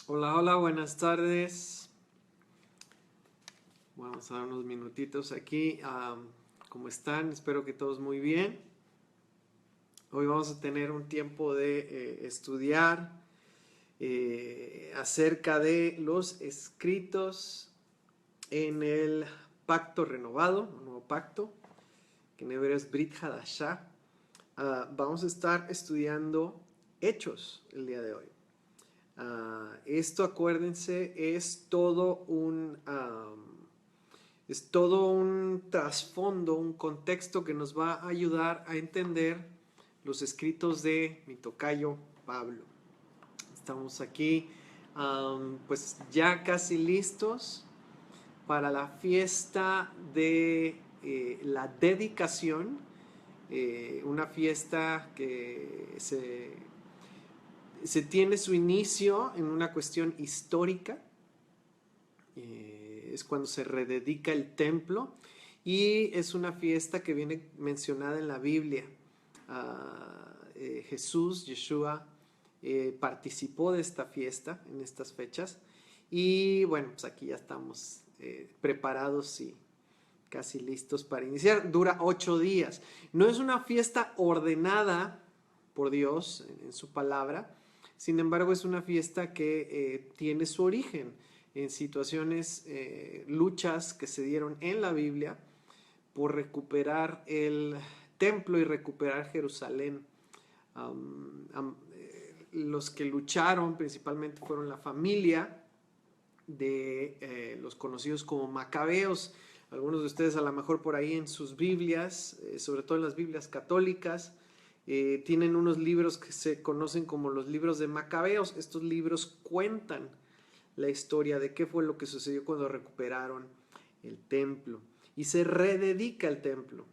Hola, hola, buenas tardes. Vamos a dar unos minutitos aquí. ¿Cómo están? Espero que todos muy bien. Hoy vamos a tener un tiempo de estudiar acerca de los escritos en el pacto renovado, un nuevo pacto, que en hebreo es Brit Hadashah. Vamos a estar estudiando Hechos el día de hoy. Esto, acuérdense, es todo un trasfondo, un contexto que nos va a ayudar a entender los escritos de mi tocayo Pablo. Estamos aquí, pues ya casi listos para la fiesta de la dedicación, una fiesta que se tiene su inicio en una cuestión histórica. Es cuando se rededica el templo y es una fiesta que viene mencionada en la Biblia. Jesús, Yeshua, participó de esta fiesta en estas fechas y bueno, pues aquí ya estamos preparados y casi listos para iniciar. Dura 8 días. No es una fiesta ordenada por Dios en su palabra, sin embargo es una fiesta que tiene su origen en situaciones, luchas que se dieron en la Biblia por recuperar el templo y recuperar Jerusalén. Los que lucharon principalmente fueron la familia de los conocidos como macabeos. Algunos de ustedes a lo mejor por ahí en sus Biblias, sobre todo en las Biblias católicas, tienen unos libros que se conocen como los libros de Macabeos. Estos libros cuentan la historia de qué fue lo que sucedió cuando recuperaron el templo y se rededica el templo.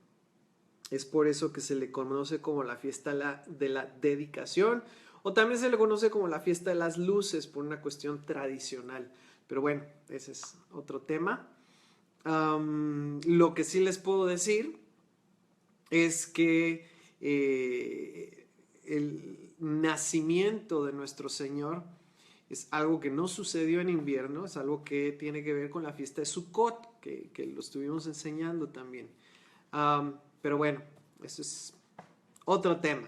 Es por eso que se le conoce como la fiesta de la dedicación, o también se le conoce como la fiesta de las luces por una cuestión tradicional. Pero bueno, ese es otro tema. Lo que sí les puedo decir es que el nacimiento de nuestro Señor es algo que no sucedió en invierno, es algo que tiene que ver con la fiesta de Sukkot, que lo estuvimos enseñando también. Pero bueno, eso es otro tema.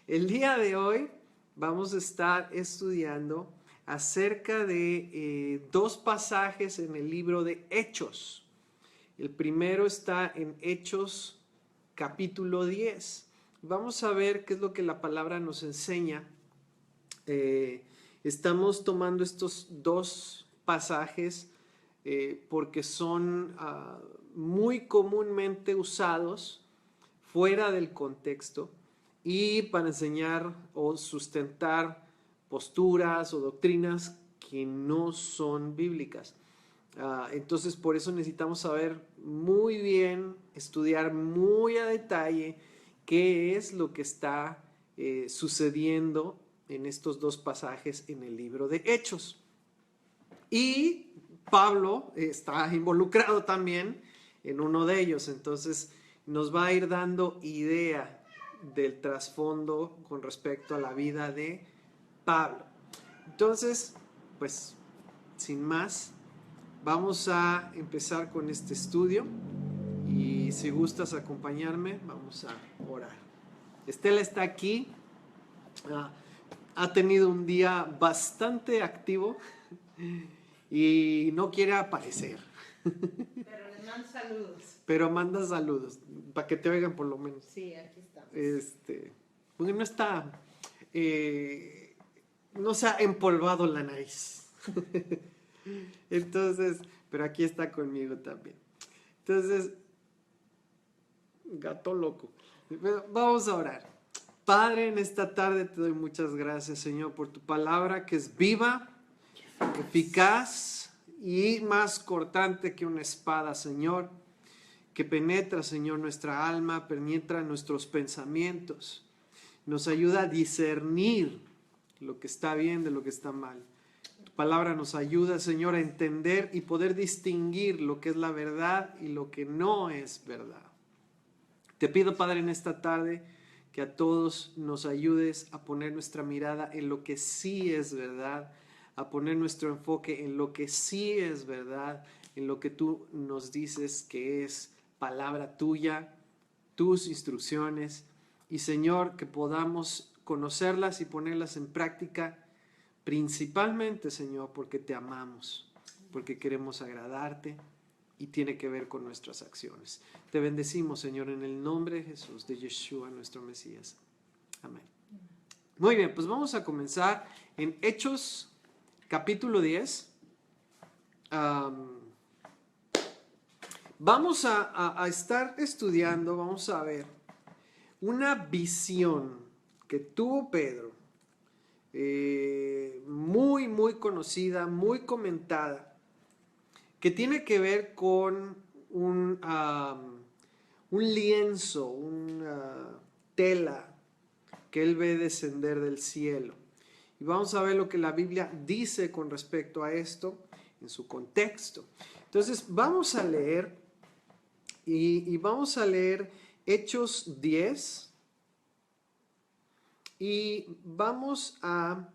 El día de hoy vamos a estar estudiando acerca de dos pasajes en el libro de Hechos. El primero está en Hechos capítulo 10. Vamos a ver qué es lo que la palabra nos enseña. Estamos tomando estos dos pasajes porque son muy comúnmente usados fuera del contexto y para enseñar o sustentar posturas o doctrinas que no son bíblicas. Entonces por eso necesitamos saber muy bien, estudiar muy a detalle qué es lo que está sucediendo en estos dos pasajes en el libro de Hechos. Y Pablo está involucrado también en uno de ellos, entonces nos va a ir dando idea del trasfondo con respecto a la vida de Pablo. Entonces, pues, sin más, vamos a empezar con este estudio y si gustas acompañarme, vamos a orar. Estela está aquí, ha tenido un día bastante activo y no quiere aparecer. Pero les mando saludos. Pero manda saludos, para que te oigan por lo menos. Sí, aquí estamos. Porque no está, no se ha empolvado la nariz. Entonces, pero aquí está conmigo también. Entonces, gato loco. Vamos a orar. Padre, en esta tarde te doy muchas gracias, Señor, por tu palabra que es viva, eficaz y más cortante que una espada, Señor, que penetra, Señor, nuestra alma, penetra nuestros pensamientos, nos ayuda a discernir lo que está bien de lo que está mal. Tu palabra nos ayuda, Señor, a entender y poder distinguir lo que es la verdad y lo que no es verdad. Te pido, Padre, en esta tarde que a todos nos ayudes a poner nuestra mirada en lo que sí es verdad, a poner nuestro enfoque en lo que sí es verdad, en lo que tú nos dices que es palabra tuya, tus instrucciones. Y Señor, que podamos conocerlas y ponerlas en práctica, principalmente, Señor, porque te amamos, porque queremos agradarte y tiene que ver con nuestras acciones. Te bendecimos, Señor, en el nombre de Jesús, de Yeshua, nuestro Mesías. Amén. Muy bien, pues vamos a comenzar en Hechos capítulo 10. Vamos a estar estudiando, vamos a ver una visión que tuvo Pedro, muy conocida, muy comentada, que tiene que ver con un lienzo, una tela que él ve descender del cielo. Y vamos a ver lo que la Biblia dice con respecto a esto en su contexto. Entonces vamos a leer y vamos a leer Hechos 10 y vamos a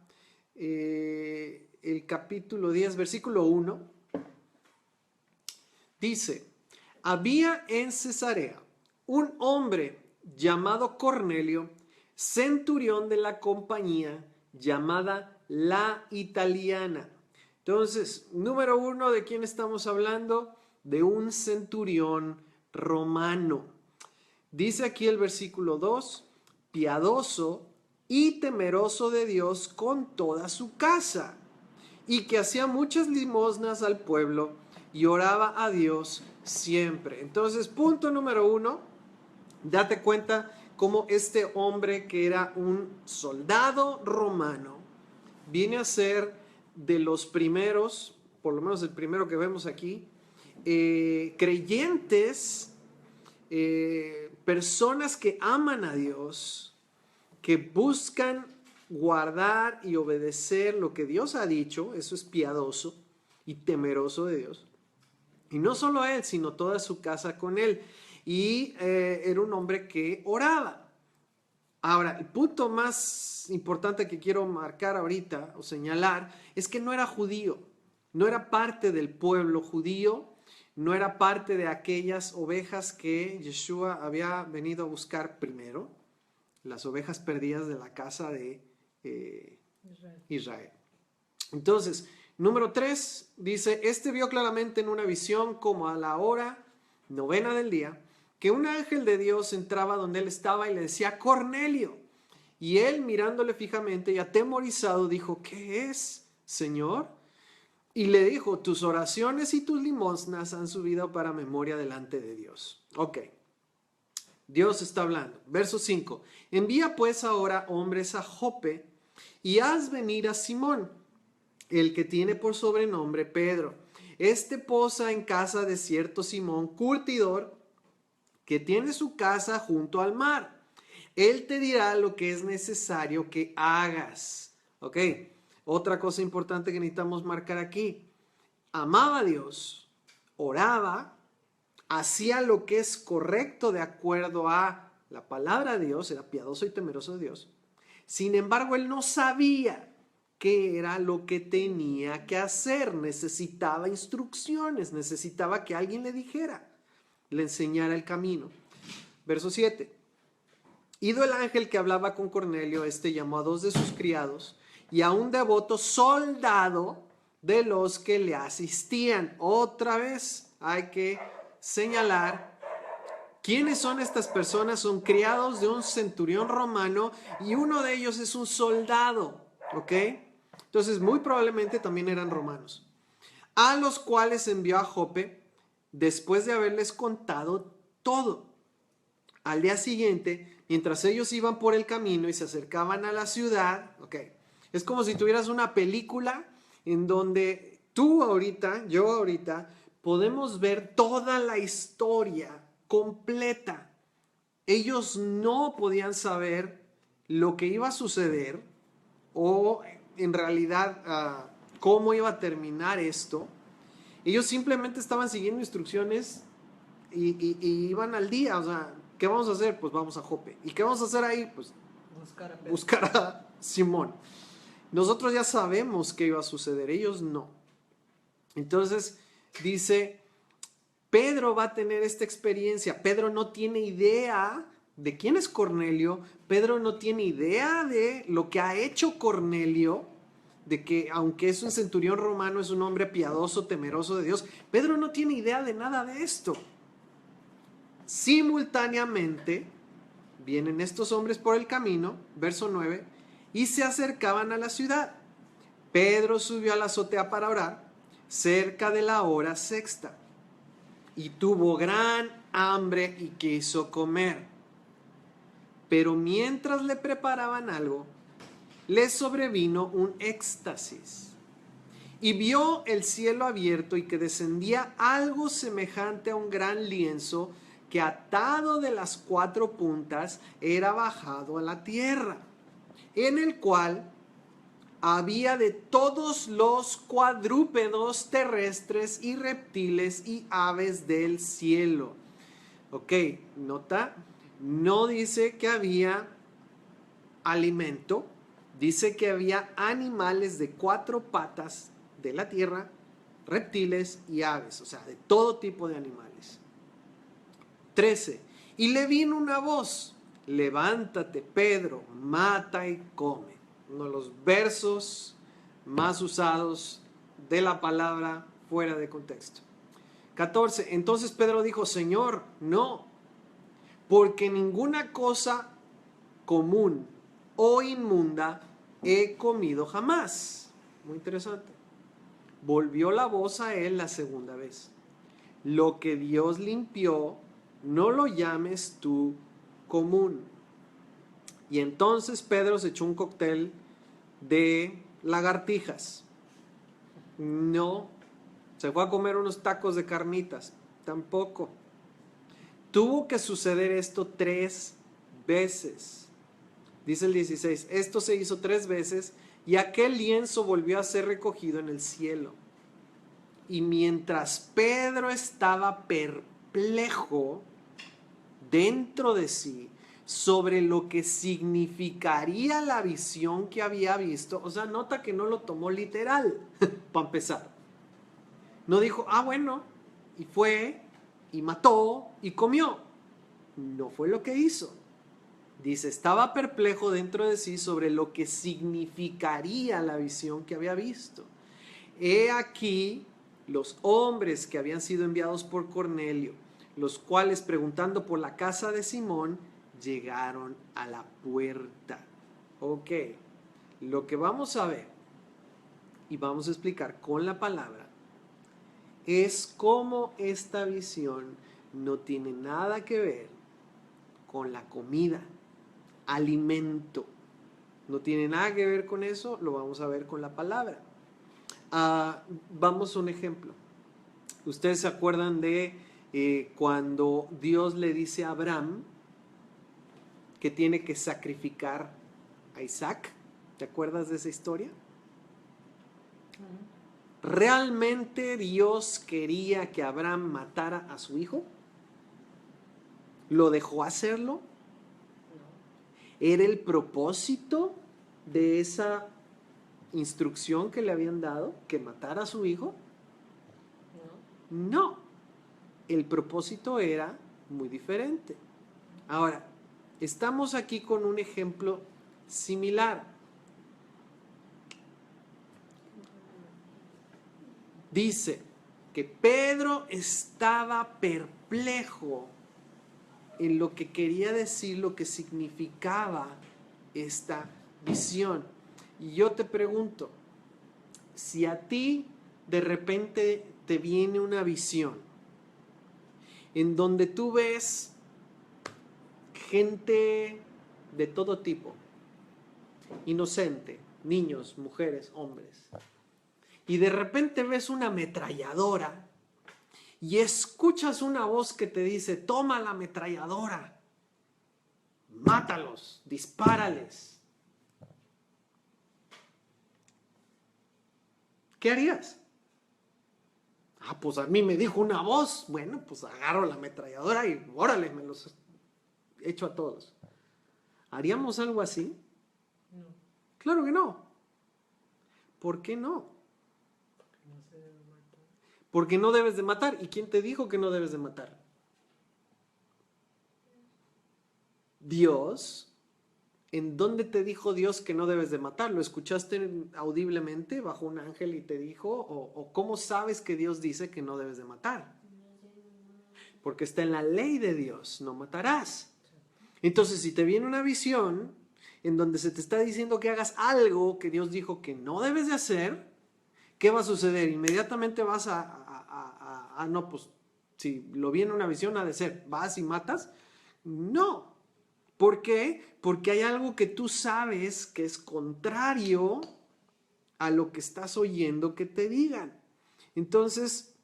el capítulo 10, versículo 1. Dice: había en Cesarea un hombre llamado Cornelio, centurión de la compañía llamada La Italiana. Entonces, número 1, ¿de quién estamos hablando? De un centurión romano. Dice aquí el versículo 2, piadoso y temeroso de Dios con toda su casa, y que hacía muchas limosnas al pueblo y oraba a Dios siempre. Entonces, punto número 1, date cuenta cómo este hombre, que era un soldado romano, viene a ser de los primeros, por lo menos el primero que vemos aquí, creyentes, personas que aman a Dios, que buscan guardar y obedecer lo que Dios ha dicho. Eso es piadoso y temeroso de Dios. Y no solo él, sino toda su casa con él. Y era un hombre que oraba. Ahora, el punto más importante que quiero marcar ahorita o señalar es que no era judío, no era parte del pueblo judío, no era parte de aquellas ovejas que Yeshua había venido a buscar primero, las ovejas perdidas de la casa de Israel. Entonces, número 3 dice: este vio claramente en una visión, como a la hora 9 del día, que un ángel de Dios entraba donde él estaba y le decía: Cornelio. Y él, mirándole fijamente y atemorizado, dijo: ¿qué es, Señor? Y le dijo: tus oraciones y tus limosnas han subido para memoria delante de Dios. Ok, Dios está hablando. Verso 5. Envía pues ahora hombres a Jope y haz venir a Simón, el que tiene por sobrenombre Pedro. Este posa en casa de cierto Simón, curtidor, que tiene su casa junto al mar. Él te dirá lo que es necesario que hagas. Ok, otra cosa importante que necesitamos marcar aquí: amaba a Dios, oraba, hacía lo que es correcto de acuerdo a la palabra de Dios, era piadoso y temeroso de Dios. Sin embargo, él no sabía qué era lo que tenía que hacer. Necesitaba instrucciones, necesitaba que alguien le dijera, le enseñara el camino. Verso 7. Ido el ángel que hablaba con Cornelio, este llamó a 2 de sus criados y a un devoto soldado de los que le asistían. Otra vez hay que señalar quiénes son estas personas. Son criados de un centurión romano y uno de ellos es un soldado, ¿ok? Entonces muy probablemente también eran romanos, a los cuales envió a Jope después de haberles contado todo. Al día siguiente, mientras ellos iban por el camino y se acercaban a la ciudad, ok, es como si tuvieras una película en donde tú ahorita, yo ahorita, podemos ver toda la historia completa. Ellos no podían saber lo que iba a suceder o en realidad cómo iba a terminar esto. Ellos simplemente estaban siguiendo instrucciones y iban al día. O sea, ¿qué vamos a hacer? Pues vamos a Jope. ¿Y qué vamos a hacer ahí? Pues Buscar a Pedro. buscar a Simón. Nosotros ya sabemos qué iba a suceder, ellos no. Entonces dice, Pedro va a tener esta experiencia. Pedro no tiene idea de quién es Cornelio. Pedro no tiene idea de lo que ha hecho Cornelio, de que aunque es un centurión romano, es un hombre piadoso, temeroso de Dios. Pedro no tiene idea de nada de esto. Simultáneamente vienen estos hombres por el camino, verso 9, y se acercaban a la ciudad. Pedro subió a la azotea para orar, cerca de la hora sexta, y tuvo gran hambre y quiso comer. Pero mientras le preparaban algo, le sobrevino un éxtasis, y vio el cielo abierto y que descendía algo semejante a un gran lienzo que atado de las 4 puntas era bajado a la tierra, en el cual había de todos los cuadrúpedos terrestres y reptiles y aves del cielo. Ok, nota, no dice que había alimento, dice que había animales de 4 patas de la tierra, reptiles y aves, o sea, de todo tipo de animales. 13. Y le vino una voz, levántate, Pedro, mata y come. Uno de los versos más usados de la palabra fuera de contexto. 14. Entonces Pedro dijo, Señor, no, porque ninguna cosa común o inmunda he comido jamás. Muy interesante. Volvió la voz a él la segunda vez. Lo que Dios limpió, no lo llames tú común. Y entonces Pedro se echó un cóctel de lagartijas. No. Se fue a comer unos tacos de carnitas. Tampoco. Tuvo que suceder esto 3 veces. Dice el 16, esto se hizo 3 veces y aquel lienzo volvió a ser recogido en el cielo. Y mientras Pedro estaba perplejo dentro de sí sobre lo que significaría la visión que había visto, o sea, nota que no lo tomó literal, para empezar. No dijo, bueno, y fue, y mató, y comió. No fue lo que hizo. Dice, estaba perplejo dentro de sí sobre lo que significaría la visión que había visto. He aquí los hombres que habían sido enviados por Cornelio, los cuales preguntando por la casa de Simón, llegaron a la puerta. Ok, lo que vamos a ver y vamos a explicar con la palabra es cómo esta visión no tiene nada que ver con la comida, alimento. No tiene nada que ver con eso, lo vamos a ver con la palabra. Vamos a un ejemplo. Ustedes se acuerdan de cuando Dios le dice a Abraham que tiene que sacrificar a Isaac. ¿Te acuerdas de esa historia? ¿Realmente Dios quería que Abraham matara a su hijo? ¿Lo dejó hacerlo? ¿Era el propósito de esa instrucción que le habían dado, que matara a su hijo? No. El propósito era muy diferente. Ahora, estamos aquí con un ejemplo similar. Dice que Pedro estaba perplejo en lo que quería decir, lo que significaba esta visión. Y yo te pregunto, si a ti de repente te viene una visión en donde tú ves gente de todo tipo, inocente, niños, mujeres, hombres, y de repente ves una ametralladora y escuchas una voz que te dice, toma la ametralladora, mátalos, dispárales. ¿Qué harías? Pues a mí me dijo una voz. Bueno, pues agarro la ametralladora y órale, me los echo a todos. ¿Haríamos algo así? No. Claro que no. ¿Por qué no? Porque no debes de matar. ¿Y quién te dijo que no debes de matar? Dios. ¿En dónde te dijo Dios que no debes de matar? ¿Lo escuchaste audiblemente bajo un ángel y te dijo? ¿O cómo sabes que Dios dice que no debes de matar? Porque está en la ley de Dios, no matarás. Entonces, si te viene una visión en donde se te está diciendo que hagas algo que Dios dijo que no debes de hacer, ¿qué va a suceder? Inmediatamente vas no, pues si lo viene una visión ha de ser, ¿vas y matas? No. ¿Por qué? Porque hay algo que tú sabes que es contrario a lo que estás oyendo que te digan. Entonces,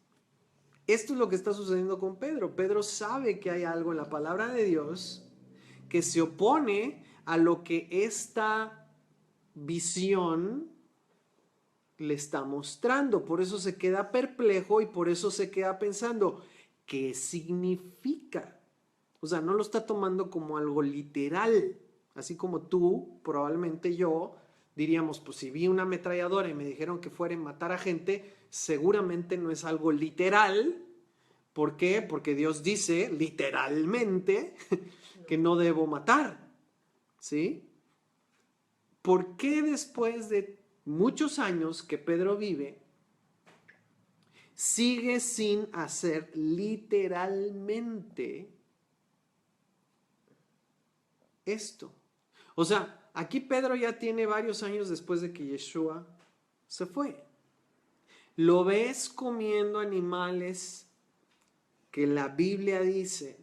esto es lo que está sucediendo con Pedro. Pedro sabe que hay algo en la palabra de Dios que se opone a lo que esta visión le está mostrando. Por eso se queda perplejo y por eso se queda pensando, ¿qué significa? O sea, no lo está tomando como algo literal. Así como tú, probablemente yo, diríamos, pues si vi una ametralladora y me dijeron que fuera a matar a gente, seguramente no es algo literal. ¿Por qué? Porque Dios dice, literalmente, que no debo matar. ¿Sí? ¿Por qué después de muchos años que Pedro vive, sigue sin hacer literalmente esto? O sea, aquí Pedro ya tiene varios años después de que Yeshua se fue. Lo ves comiendo animales que la Biblia dice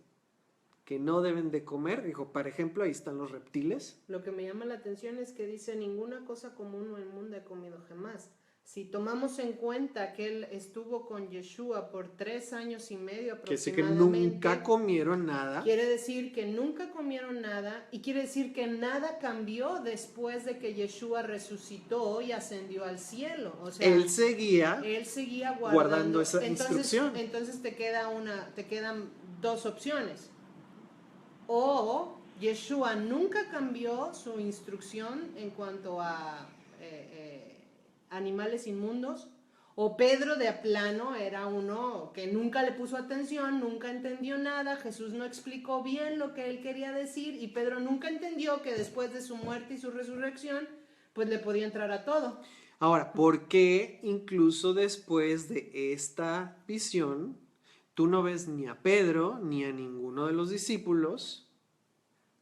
que no deben de comer. Dijo, por ejemplo, ahí están los reptiles. Lo que me llama la atención es que dice, ninguna cosa común o inmunda he comido jamás. Si tomamos en cuenta que él estuvo con Yeshua por 3 años y medio Que sí que aproximadamente, nunca comieron nada. quiere decir que nunca comieron nada y quiere decir que nada cambió después de que Yeshua resucitó y ascendió al cielo. O sea, Él seguía guardando esa instrucción. Entonces te quedan 2 opciones. O Yeshua nunca cambió su instrucción en cuanto a animales inmundos, o Pedro de plano era uno que nunca le puso atención, nunca entendió nada, Jesús no explicó bien lo que él quería decir y Pedro nunca entendió que después de su muerte y su resurrección, pues le podía entrar a todo. Ahora, ¿por qué incluso después de esta visión tú no ves ni a Pedro ni a ninguno de los discípulos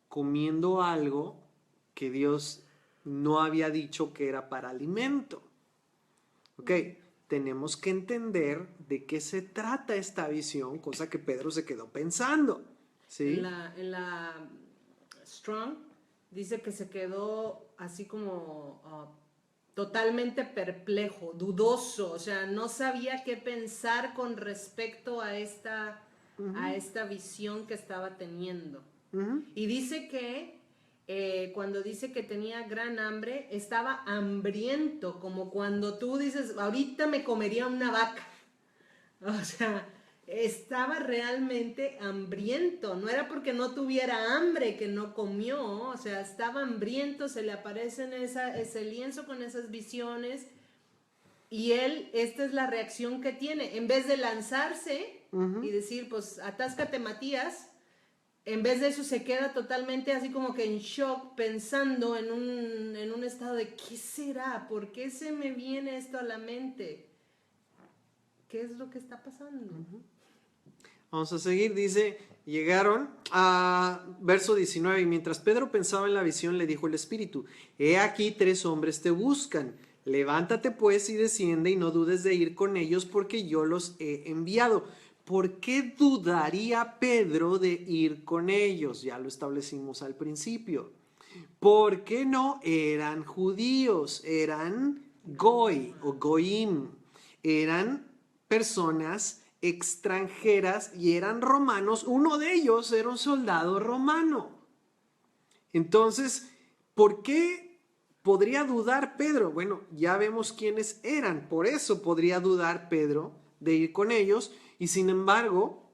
comiendo algo que Dios no había dicho que era para alimento? Ok, tenemos que entender de qué se trata esta visión, cosa que Pedro se quedó pensando. ¿Sí? En la Strong dice que se quedó así como totalmente perplejo, dudoso, o sea, no sabía qué pensar con respecto a esta visión que estaba teniendo. Y dice que cuando dice que tenía gran hambre, estaba hambriento, como cuando tú dices, ahorita me comería una vaca. O sea, estaba realmente hambriento, no era porque no tuviera hambre que no comió, o sea, estaba hambriento, se le aparece en ese lienzo con esas visiones y él, esta es la reacción que tiene, en vez de lanzarse y decir, pues atáscate Matías, en vez de eso se queda totalmente así como que en shock, pensando en un estado de ¿qué será? ¿Por qué se me viene esto a la mente? ¿Qué es lo que está pasando? Vamos a seguir, dice, llegaron a verso 19, y mientras Pedro pensaba en la visión, le dijo el Espíritu, he aquí 3 hombres te buscan, levántate pues y desciende y no dudes de ir con ellos porque yo los he enviado. ¿Por qué dudaría Pedro de ir con ellos? Ya lo establecimos al principio. Porque no eran judíos, eran goy o goyim, eran personas extranjeras y eran romanos. Uno de ellos era un soldado romano. Entonces, ¿por qué podría dudar Pedro? Bueno, ya vemos quiénes eran, por eso podría dudar Pedro de ir con ellos, y sin embargo,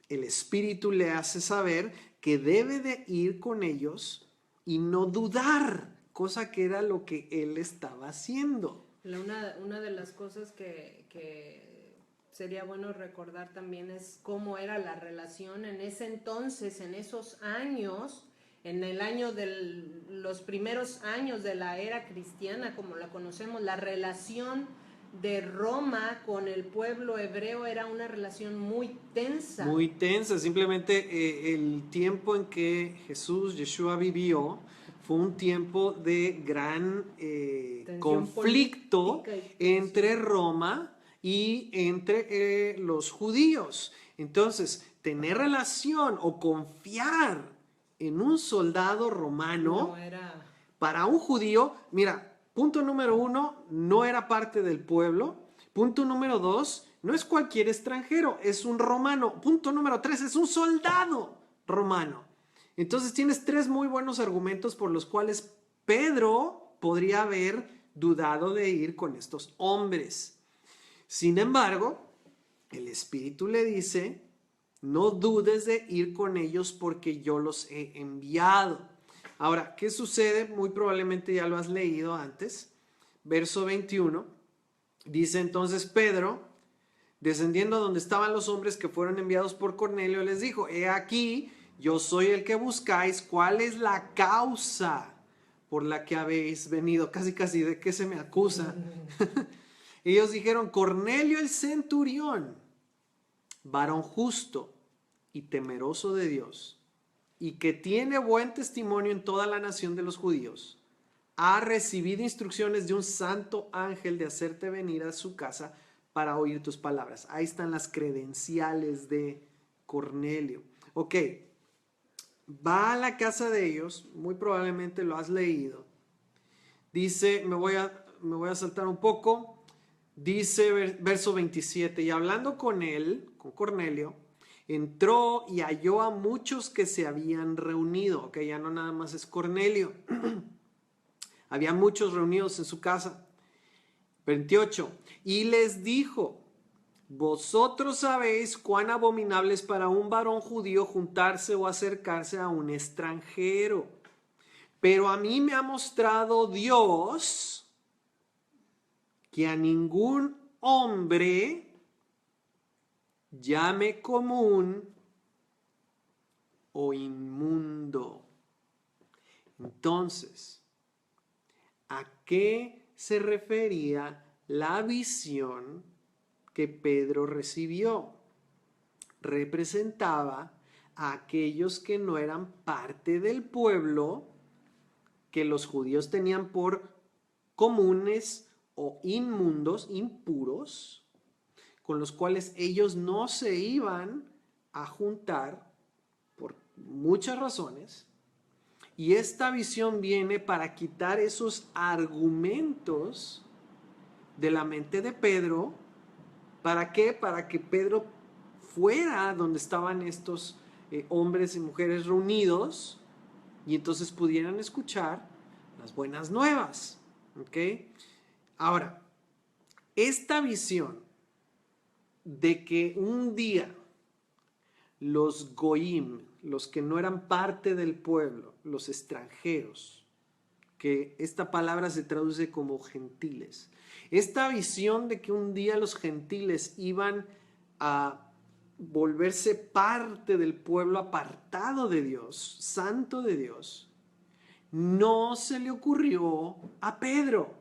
el Espíritu le hace saber que debe de ir con ellos y no dudar, cosa que era lo que él estaba haciendo. Una de las cosas que sería bueno recordar también es cómo era la relación en ese entonces, en esos años, en el año de los primeros años de la era cristiana, como la conocemos, la relación de Roma con el pueblo hebreo era una relación muy tensa. Muy tensa, simplemente el tiempo en que Yeshua vivió, fue un tiempo de gran conflicto entre Roma y entre los judíos. Entonces, tener relación o confiar en un soldado romano para un judío, mira, punto número 1, no era parte del pueblo. Punto número 2, no es cualquier extranjero, es un romano. Punto número 3, es un soldado romano. Entonces tienes 3 muy buenos argumentos por los cuales Pedro podría haber dudado de ir con estos hombres. Sin embargo, el Espíritu le dice, no dudes de ir con ellos porque yo los he enviado. Ahora, ¿qué sucede? Muy probablemente ya lo has leído antes. Verso 21, dice entonces Pedro, descendiendo a donde estaban los hombres que fueron enviados por Cornelio, les dijo, he aquí, yo soy el que buscáis, ¿cuál es la causa por la que habéis venido? Casi, ¿de qué se me acusa? Ellos dijeron, Cornelio el centurión, varón justo y temeroso de Dios, y que tiene buen testimonio en toda la nación de los judíos, ha recibido instrucciones de un santo ángel de hacerte venir a su casa para oír tus palabras. Ahí están las credenciales de Cornelio. Ok, va a la casa de ellos, muy probablemente lo has leído. Dice, me voy a saltar un poco, dice verso 27, y hablando con él, con Cornelio, entró y halló a muchos que se habían reunido. Ok, ya no nada más es Cornelio. Había muchos reunidos en su casa. 28. Y les dijo, vosotros sabéis cuán abominable es para un varón judío juntarse o acercarse a un extranjero. Pero a mí me ha mostrado Dios que a ningún hombre llame común o inmundo. Entonces, ¿a qué se refería la visión que Pedro recibió? Representaba a aquellos que no eran parte del pueblo, que los judíos tenían por comunes o inmundos, impuros, con los cuales ellos no se iban a juntar por muchas razones. Y esta visión viene para quitar esos argumentos de la mente de Pedro. ¿Para qué? Para que Pedro fuera donde estaban estos hombres y mujeres reunidos y entonces pudieran escuchar las buenas nuevas. ¿Ok? Ahora, esta visión de que un día los goyim, los que no eran parte del pueblo, los extranjeros, que esta palabra se traduce como gentiles, esta visión de que un día los gentiles iban a volverse parte del pueblo apartado de Dios, santo de Dios, no se le ocurrió a Pedro.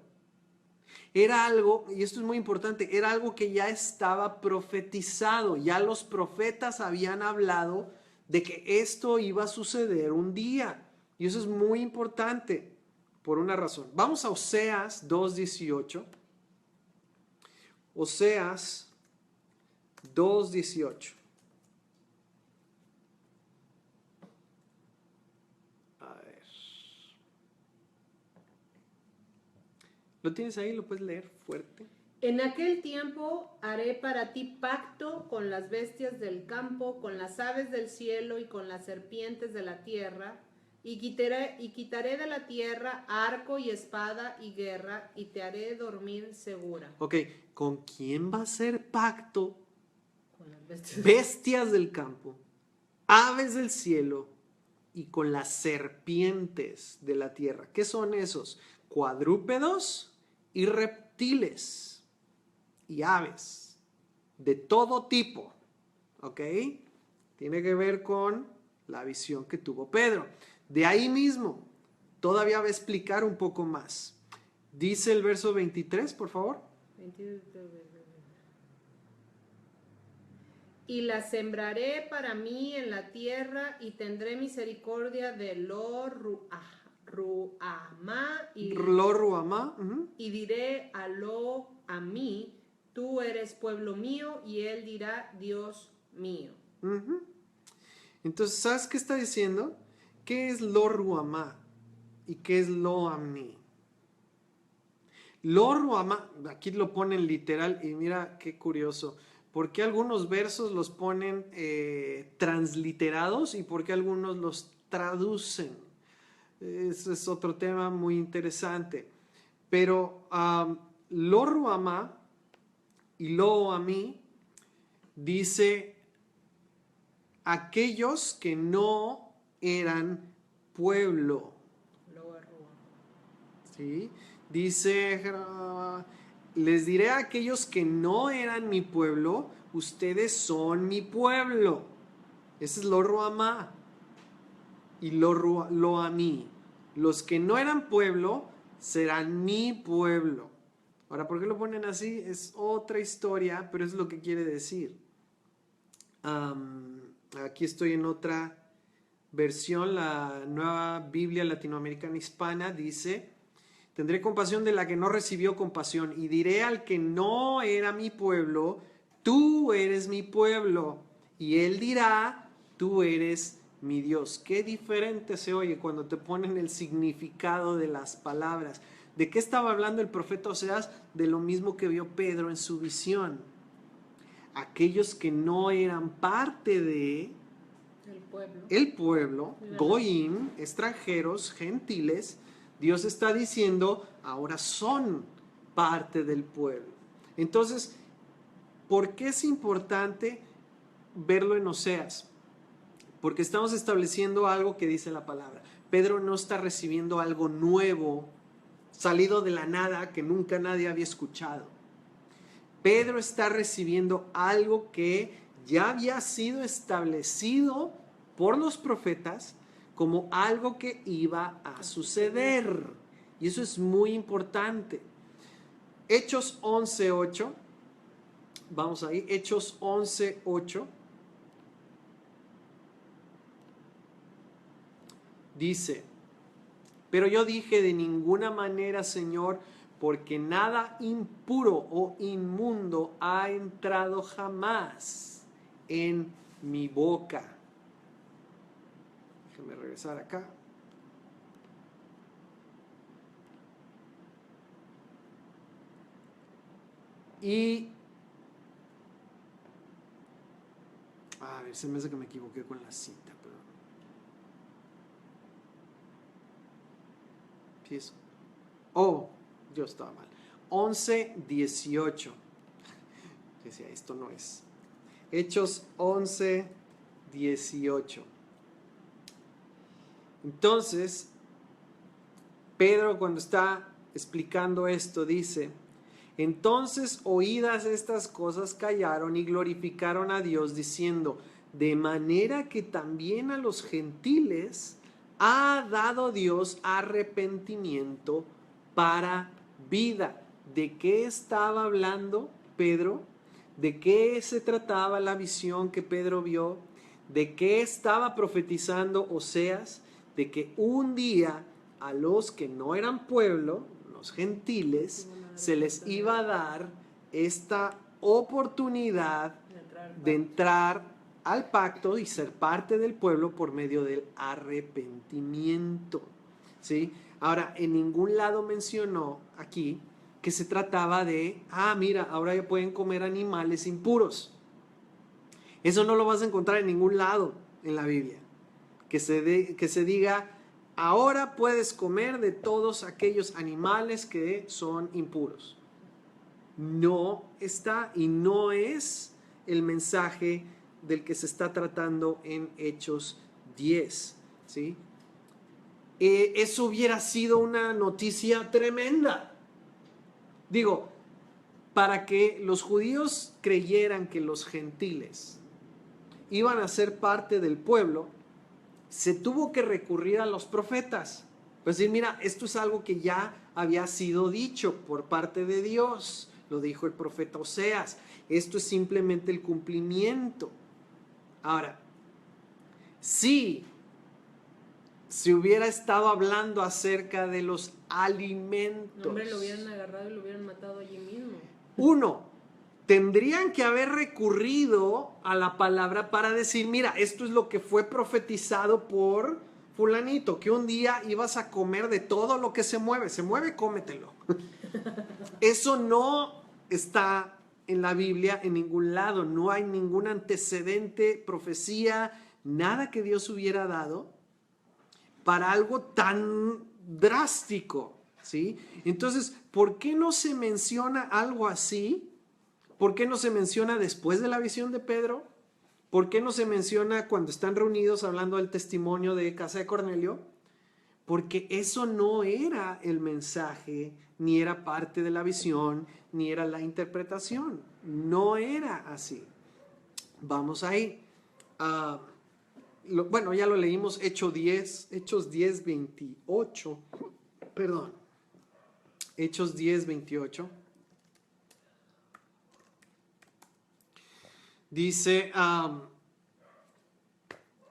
Era algo, y esto es muy importante, era algo que ya estaba profetizado, ya los profetas habían hablado de que esto iba a suceder un día. Y eso es muy importante por una razón. Vamos a Oseas 2:18. Oseas 2:18. A ver. ¿Lo tienes ahí? ¿Lo puedes leer fuerte? En aquel tiempo haré para ti pacto con las bestias del campo, con las aves del cielo y con las serpientes de la tierra, y quitaré de la tierra arco y espada y guerra, y te haré dormir segura. Ok, ¿con quién va a ser pacto? Con las bestias. Bestias del campo, aves del cielo y con las serpientes de la tierra. ¿Qué son esos? Cuadrúpedos y reptiles. reptiles y aves de todo tipo. ¿Ok? Tiene que ver con la visión que tuvo Pedro. De ahí mismo, todavía va a explicar un poco más. Dice el verso 23, por favor. Y la sembraré para mí en la tierra y tendré misericordia de Ruhamá Lo Ruhamá. y diré a Lo-Ammi, tú eres pueblo mío, y él dirá, Dios mío. Entonces, ¿sabes qué está diciendo? ¿Qué es Lo Ruhamá y qué es Lo Ammi? Lo Ruhamá, aquí lo ponen literal y mira qué curioso. ¿Por qué algunos versos los ponen transliterados y por qué algunos los traducen? Ese es otro tema muy interesante. Pero Lo Ruhamá y Lo Ammi dice aquellos que no eran pueblo. ¿Sí? Dice, les diré a aquellos que no eran mi pueblo, ustedes son mi pueblo. Ese es Lo Ruhamá y Lo Ammi. Los que no eran pueblo serán mi pueblo. Ahora, ¿por qué lo ponen así? Es otra historia, pero es lo que quiere decir. Aquí estoy en otra versión, la Nueva Biblia Latinoamericana Hispana dice: tendré compasión de la que no recibió compasión y diré al que no era mi pueblo, tú eres mi pueblo, y él dirá, tú eres mi Dios. Qué diferente se oye cuando te ponen el significado de las palabras. ¿De qué estaba hablando el profeta Oseas? De lo mismo que vio Pedro en su visión. Aquellos que no eran parte de el pueblo, goyim, extranjeros, gentiles, Dios está diciendo, ahora son parte del pueblo. Entonces, ¿por qué es importante verlo en Oseas? Porque estamos estableciendo algo que dice la palabra. Pedro no está recibiendo algo nuevo, salido de la nada, que nunca nadie había escuchado. Pedro está recibiendo algo que ya había sido establecido por los profetas como algo que iba a suceder. Y eso es muy importante. Hechos 11:8. Vamos ahí, Hechos 11:8. Dice: pero yo dije, de ninguna manera, Señor, porque nada impuro o inmundo ha entrado jamás en mi boca. Déjame regresar acá. Y a ver, se me hace que me equivoqué con la cita, pero ¿sí es? Oh, yo estaba mal. 11:18. Decía, esto no es. Hechos 11:18. Entonces, Pedro, cuando está explicando esto, dice: entonces, oídas estas cosas, callaron y glorificaron a Dios, diciendo: de manera que también a los gentiles ha dado Dios arrepentimiento para vida. ¿De qué estaba hablando Pedro? ¿De qué se trataba la visión que Pedro vio? ¿De qué estaba profetizando Oseas? De que un día a los que no eran pueblo, los gentiles, se les iba a dar esta oportunidad de entrar al pacto y ser parte del pueblo por medio del arrepentimiento. ¿Sí? Ahora, en ningún lado mencionó aquí que se trataba de, mira, ahora ya pueden comer animales impuros. Eso no lo vas a encontrar en ningún lado en la Biblia. Que se diga, ahora puedes comer de todos aquellos animales que son impuros. No está y no es el mensaje del que se está tratando en Hechos 10. ¿Sí? Eso hubiera sido una noticia tremenda. Digo, para que los judíos creyeran que los gentiles iban a ser parte del pueblo, se tuvo que recurrir a los profetas. Pues decir, mira, esto es algo que ya había sido dicho por parte de Dios. Lo dijo el profeta Oseas. Esto es simplemente el cumplimiento. Ahora, si se hubiera estado hablando acerca de los alimentos. Hombre, lo hubieran agarrado y lo hubieran matado allí mismo. Uno, tendrían que haber recurrido a la palabra para decir, mira, esto es lo que fue profetizado por fulanito, que un día ibas a comer de todo lo que se mueve, cómetelo. Eso no está en la Biblia en ningún lado, no hay ningún antecedente, profecía, nada que Dios hubiera dado para algo tan drástico, ¿sí? Entonces, ¿por qué no se menciona algo así? ¿Por qué no se menciona después de la visión de Pedro? ¿Por qué no se menciona cuando están reunidos hablando del testimonio de casa de Cornelio? Porque eso no era el mensaje, ni era parte de la visión, ni era la interpretación. No era así. Vamos ahí. Bueno, ya lo leímos, Hechos 10, 28. Perdón. Hechos 10, 28. Dice,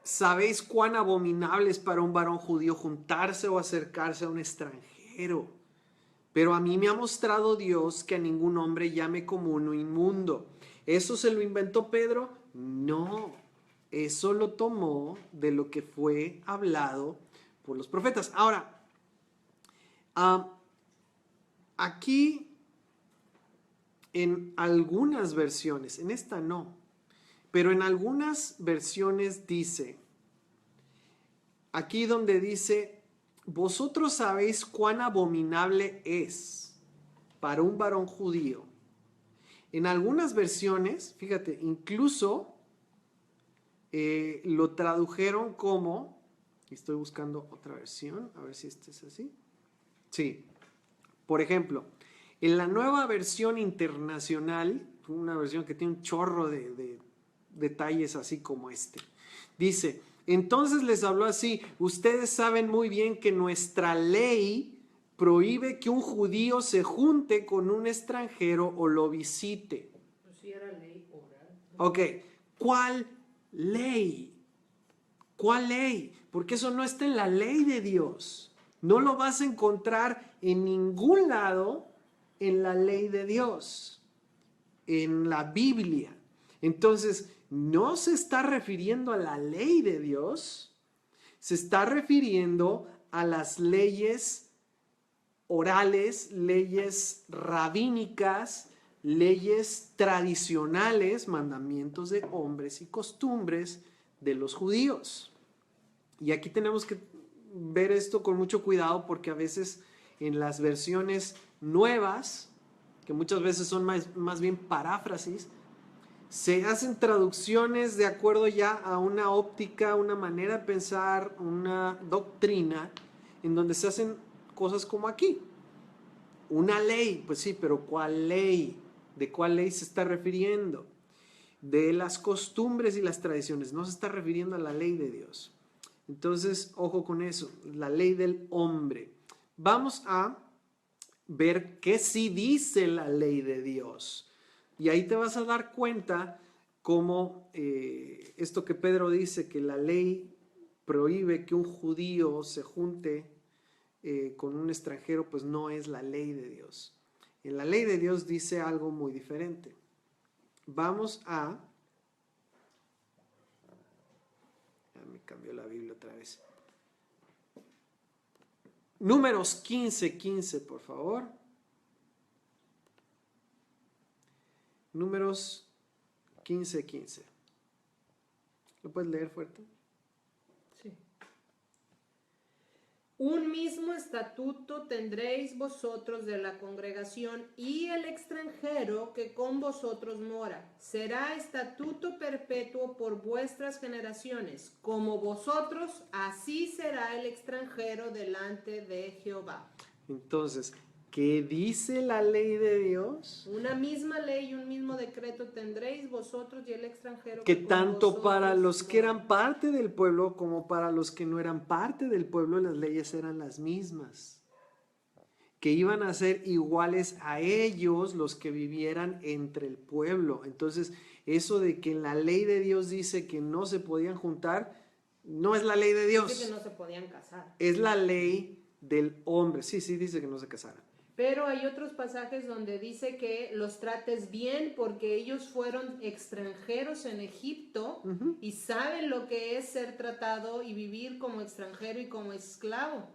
¿sabéis cuán abominable es para un varón judío juntarse o acercarse a un extranjero? Pero a mí me ha mostrado Dios que a ningún hombre llame común o inmundo. ¿Eso se lo inventó Pedro? No, eso lo tomó de lo que fue hablado por los profetas. Ahora, aquí en algunas versiones, en esta no, pero en algunas versiones dice, aquí donde dice, vosotros sabéis cuán abominable es para un varón judío. En algunas versiones, fíjate, incluso lo tradujeron como, estoy buscando otra versión, a ver si este es así. Sí, por ejemplo, en la nueva versión internacional, una versión que tiene un chorro de detalles así como este, dice, entonces les habló así, ustedes saben muy bien que nuestra ley prohíbe que un judío se junte con un extranjero o lo visite. Pues sí, era ley oral. Ok, ¿cuál ley? ¿Cuál ley? Porque eso no está en la ley de Dios. No lo vas a encontrar en ningún lado en la ley de Dios, en la Biblia. Entonces, no se está refiriendo a la ley de Dios, se está refiriendo a las leyes orales, leyes rabínicas, leyes tradicionales, mandamientos de hombres y costumbres de los judíos. Y aquí tenemos que ver esto con mucho cuidado porque a veces en las versiones nuevas, que muchas veces son más bien paráfrasis, se hacen traducciones de acuerdo ya a una óptica, una manera de pensar, una doctrina, en donde se hacen cosas como aquí. Una ley, pues sí, pero ¿cuál ley? ¿De cuál ley se está refiriendo? De las costumbres y las tradiciones, no se está refiriendo a la ley de Dios. Entonces, ojo con eso, la ley del hombre. Vamos a ver qué sí dice la ley de Dios. Y ahí te vas a dar cuenta cómo esto que Pedro dice, que la ley prohíbe que un judío se junte con un extranjero, pues no es la ley de Dios. En la ley de Dios dice algo muy diferente. Vamos a... Ya me cambió la Biblia otra vez. Números 15:15, por favor. Números 15:15. ¿Lo puedes leer fuerte? Sí. Un mismo estatuto tendréis vosotros de la congregación y el extranjero que con vosotros mora. Será estatuto perpetuo por vuestras generaciones. Como vosotros, así será el extranjero delante de Jehová. Entonces, ¿qué dice la ley de Dios? Una misma ley y un mismo decreto tendréis vosotros y el extranjero Que con tanto para vosotros los que mora. eran parte del pueblo como para los que no eran parte del pueblo, las leyes eran las mismas, que iban a ser iguales a ellos los que vivieran entre el pueblo. Entonces, eso de que la ley de Dios dice que no se podían juntar, no es la ley de Dice que Dios, no se podían casar. es la ley del hombre. Sí, sí, dice que no se casaran. Pero hay otros pasajes donde dice que los trates bien porque ellos fueron extranjeros en Egipto y saben lo que es ser tratado y vivir como extranjero y como esclavo.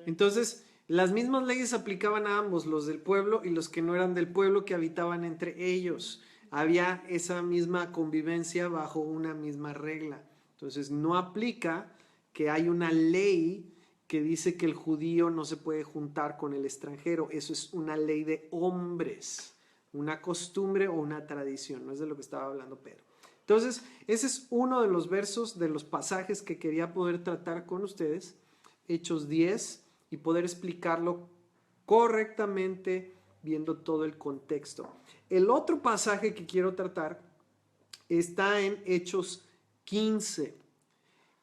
Entonces, las mismas leyes aplicaban a ambos, los del pueblo y los que no eran del pueblo, que habitaban entre ellos. Había esa misma convivencia bajo una misma regla. Entonces, no aplica que hay una ley que dice que el judío no se puede juntar con el extranjero. Eso es una ley de hombres, una costumbre o una tradición. No es de lo que estaba hablando Pedro. Entonces, ese es uno de los versos, de los pasajes que quería poder tratar con ustedes, Hechos 10, y poder explicarlo correctamente viendo todo el contexto. El otro pasaje que quiero tratar está en Hechos 15.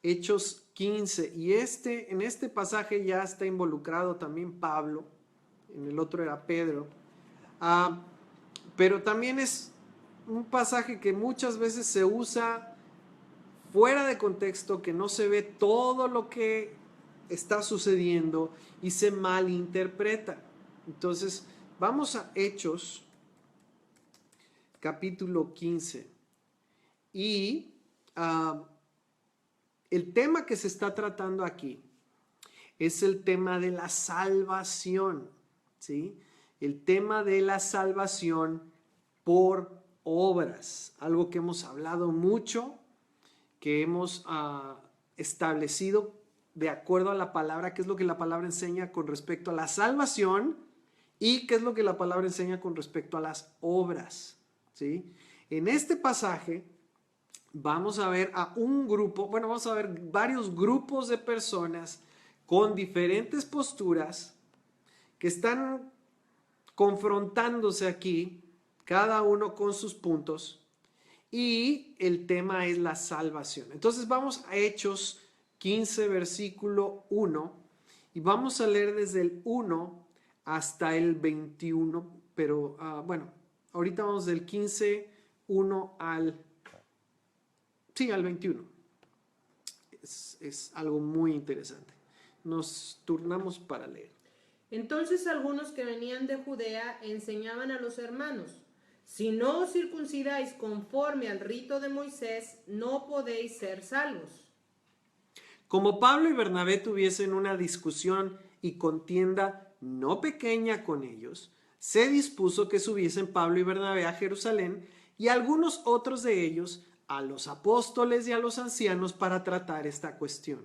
Hechos 15. Y en este pasaje ya está involucrado también Pablo. En el otro era Pedro. Pero también es un pasaje que muchas veces se usa fuera de contexto, que no se ve todo lo que está sucediendo y se malinterpreta. Entonces, vamos a Hechos, capítulo 15. Y el tema que se está tratando aquí es el tema de la salvación, ¿sí? El tema de la salvación por obras, algo que hemos hablado mucho, que hemos establecido de acuerdo a la palabra, qué es lo que la palabra enseña con respecto a la salvación y qué es lo que la palabra enseña con respecto a las obras, ¿sí? En este pasaje vamos a ver a un grupo, bueno, vamos a ver varios grupos de personas con diferentes posturas que están confrontándose aquí, cada uno con sus puntos, y el tema es la salvación. Entonces vamos a Hechos 15, versículo 1, y vamos a leer desde el 1 hasta el 21, pero bueno, ahorita vamos del 15, 1 al 21. Es algo muy interesante. Nos turnamos para leer. Entonces algunos que venían de Judea enseñaban a los hermanos: si no os circuncidáis conforme al rito de Moisés, no podéis ser salvos. Como Pablo y Bernabé tuviesen una discusión y contienda no pequeña con ellos, se dispuso que subiesen Pablo y Bernabé a Jerusalén y algunos otros de ellos a los apóstoles y a los ancianos para tratar esta cuestión.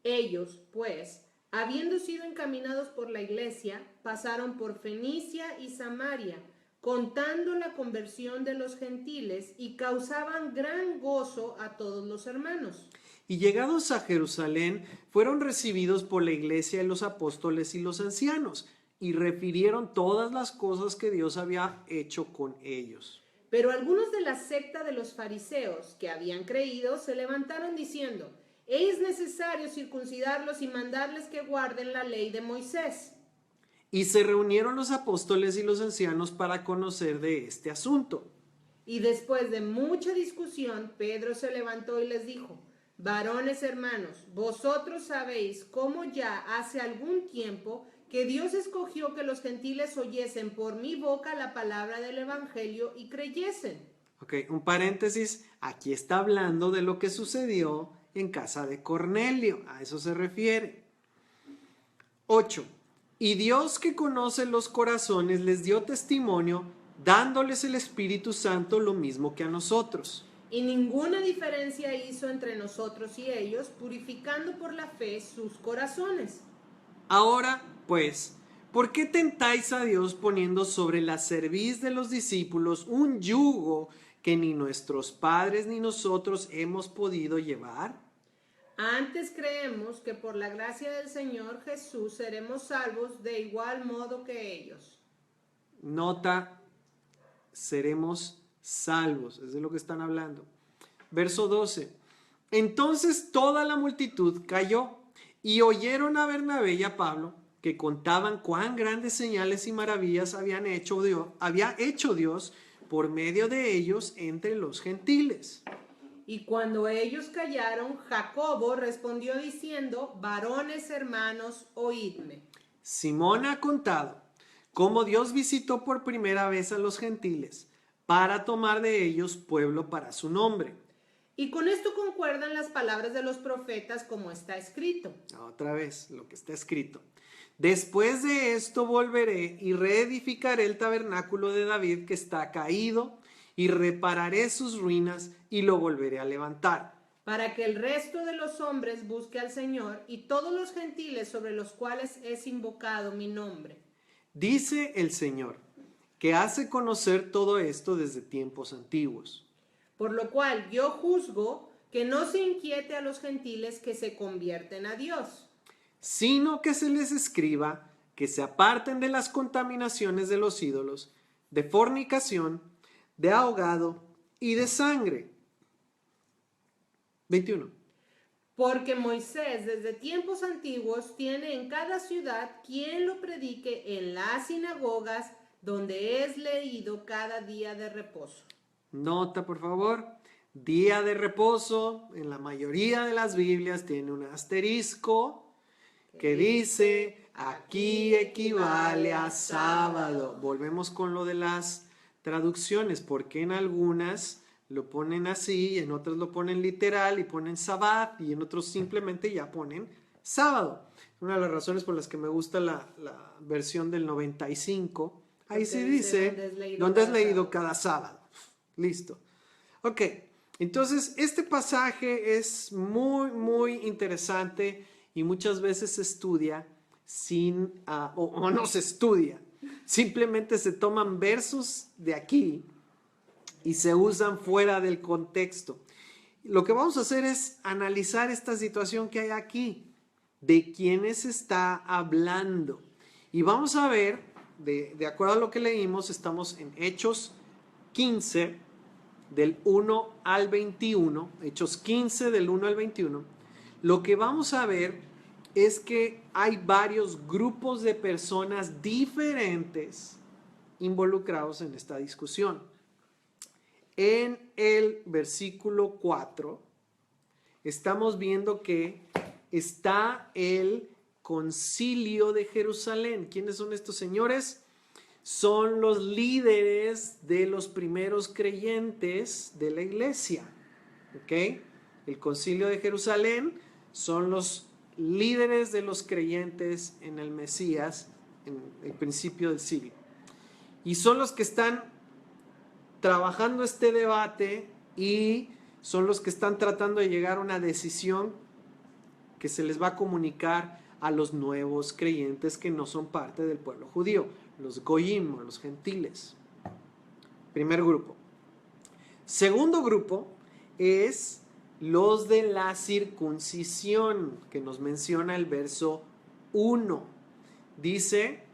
Ellos, pues, habiendo sido encaminados por la iglesia, pasaron por Fenicia y Samaria, contando la conversión de los gentiles, y causaban gran gozo a todos los hermanos. Y llegados a Jerusalén, fueron recibidos por la iglesia y los apóstoles y los ancianos, y refirieron todas las cosas que Dios había hecho con ellos. Pero algunos de la secta de los fariseos que habían creído se levantaron diciendo: es necesario circuncidarlos y mandarles que guarden la ley de Moisés. Y se reunieron los apóstoles y los ancianos para conocer de este asunto. Y después de mucha discusión, Pedro se levantó y les dijo: varones hermanos, vosotros sabéis cómo ya hace algún tiempo que Dios escogió que los gentiles oyesen por mi boca la palabra del evangelio y creyesen. Ok, un paréntesis, aquí está hablando de lo que sucedió en casa de Cornelio, a eso se refiere. 8. Y Dios, que conoce los corazones, les dio testimonio, dándoles el Espíritu Santo lo mismo que a nosotros. Y ninguna diferencia hizo entre nosotros y ellos, purificando por la fe sus corazones. Ahora, pues, ¿por qué tentáis a Dios poniendo sobre la cerviz de los discípulos un yugo que ni nuestros padres ni nosotros hemos podido llevar? Antes creemos que por la gracia del Señor Jesús seremos salvos de igual modo que ellos. Nota, seremos salvos, es de lo que están hablando. Verso 12. Entonces toda la multitud cayó y oyeron a Bernabé y a Pablo que contaban cuán grandes señales y maravillas había hecho Dios por medio de ellos entre los gentiles. Y cuando ellos callaron, Jacobo respondió diciendo, varones hermanos, oídme. Simón ha contado cómo Dios visitó por primera vez a los gentiles para tomar de ellos pueblo para su nombre. Y con esto concuerdan las palabras de los profetas como está escrito. Otra vez, lo que está escrito. Después de esto volveré y reedificaré el tabernáculo de David que está caído y repararé sus ruinas y lo volveré a levantar. Para que el resto de los hombres busque al Señor y todos los gentiles sobre los cuales es invocado mi nombre. Dice el Señor, que hace conocer todo esto desde tiempos antiguos. Por lo cual yo juzgo que no se inquiete a los gentiles que se convierten a Dios, Sino que se les escriba que se aparten de las contaminaciones de los ídolos, de fornicación, de ahogado y de sangre. 21. porque Moisés desde tiempos antiguos tiene en cada ciudad quien lo predique en las sinagogas donde es leído cada día de reposo. Nota, por favor, día de reposo en la mayoría de las Biblias tiene un asterisco que dice, aquí equivale a sábado. Volvemos con lo de las traducciones, porque en algunas lo ponen así, y en otras lo ponen literal y ponen sabbat, y en otros simplemente ya ponen sábado. Una de las razones por las que me gusta la versión del 95, ahí Porque sí dice, donde es leído cada sábado. Listo. Ok, entonces este pasaje es muy, muy interesante y muchas veces se estudia o no se estudia. Simplemente se toman versos de aquí y se usan fuera del contexto. Lo que vamos a hacer es analizar esta situación que hay aquí, de quiénes está hablando. Y vamos a ver, de acuerdo a lo que leímos, estamos en Hechos 15, del 1 al 21, Hechos 15 del 1 al 21, lo que vamos a ver es que hay varios grupos de personas diferentes involucrados en esta discusión. En el versículo 4 estamos viendo que está el Concilio de Jerusalén. ¿Quiénes son estos señores? Son los líderes de los primeros creyentes de la iglesia. ¿Ok? El Concilio de Jerusalén son los líderes de los creyentes en el Mesías en el principio del siglo. Y son los que están trabajando este debate y son los que están tratando de llegar a una decisión que se les va a comunicar a los nuevos creyentes que no son parte del pueblo judío, los goyim, los gentiles. Primer grupo. Segundo grupo es los de la circuncisión, que nos menciona el verso 1. Dice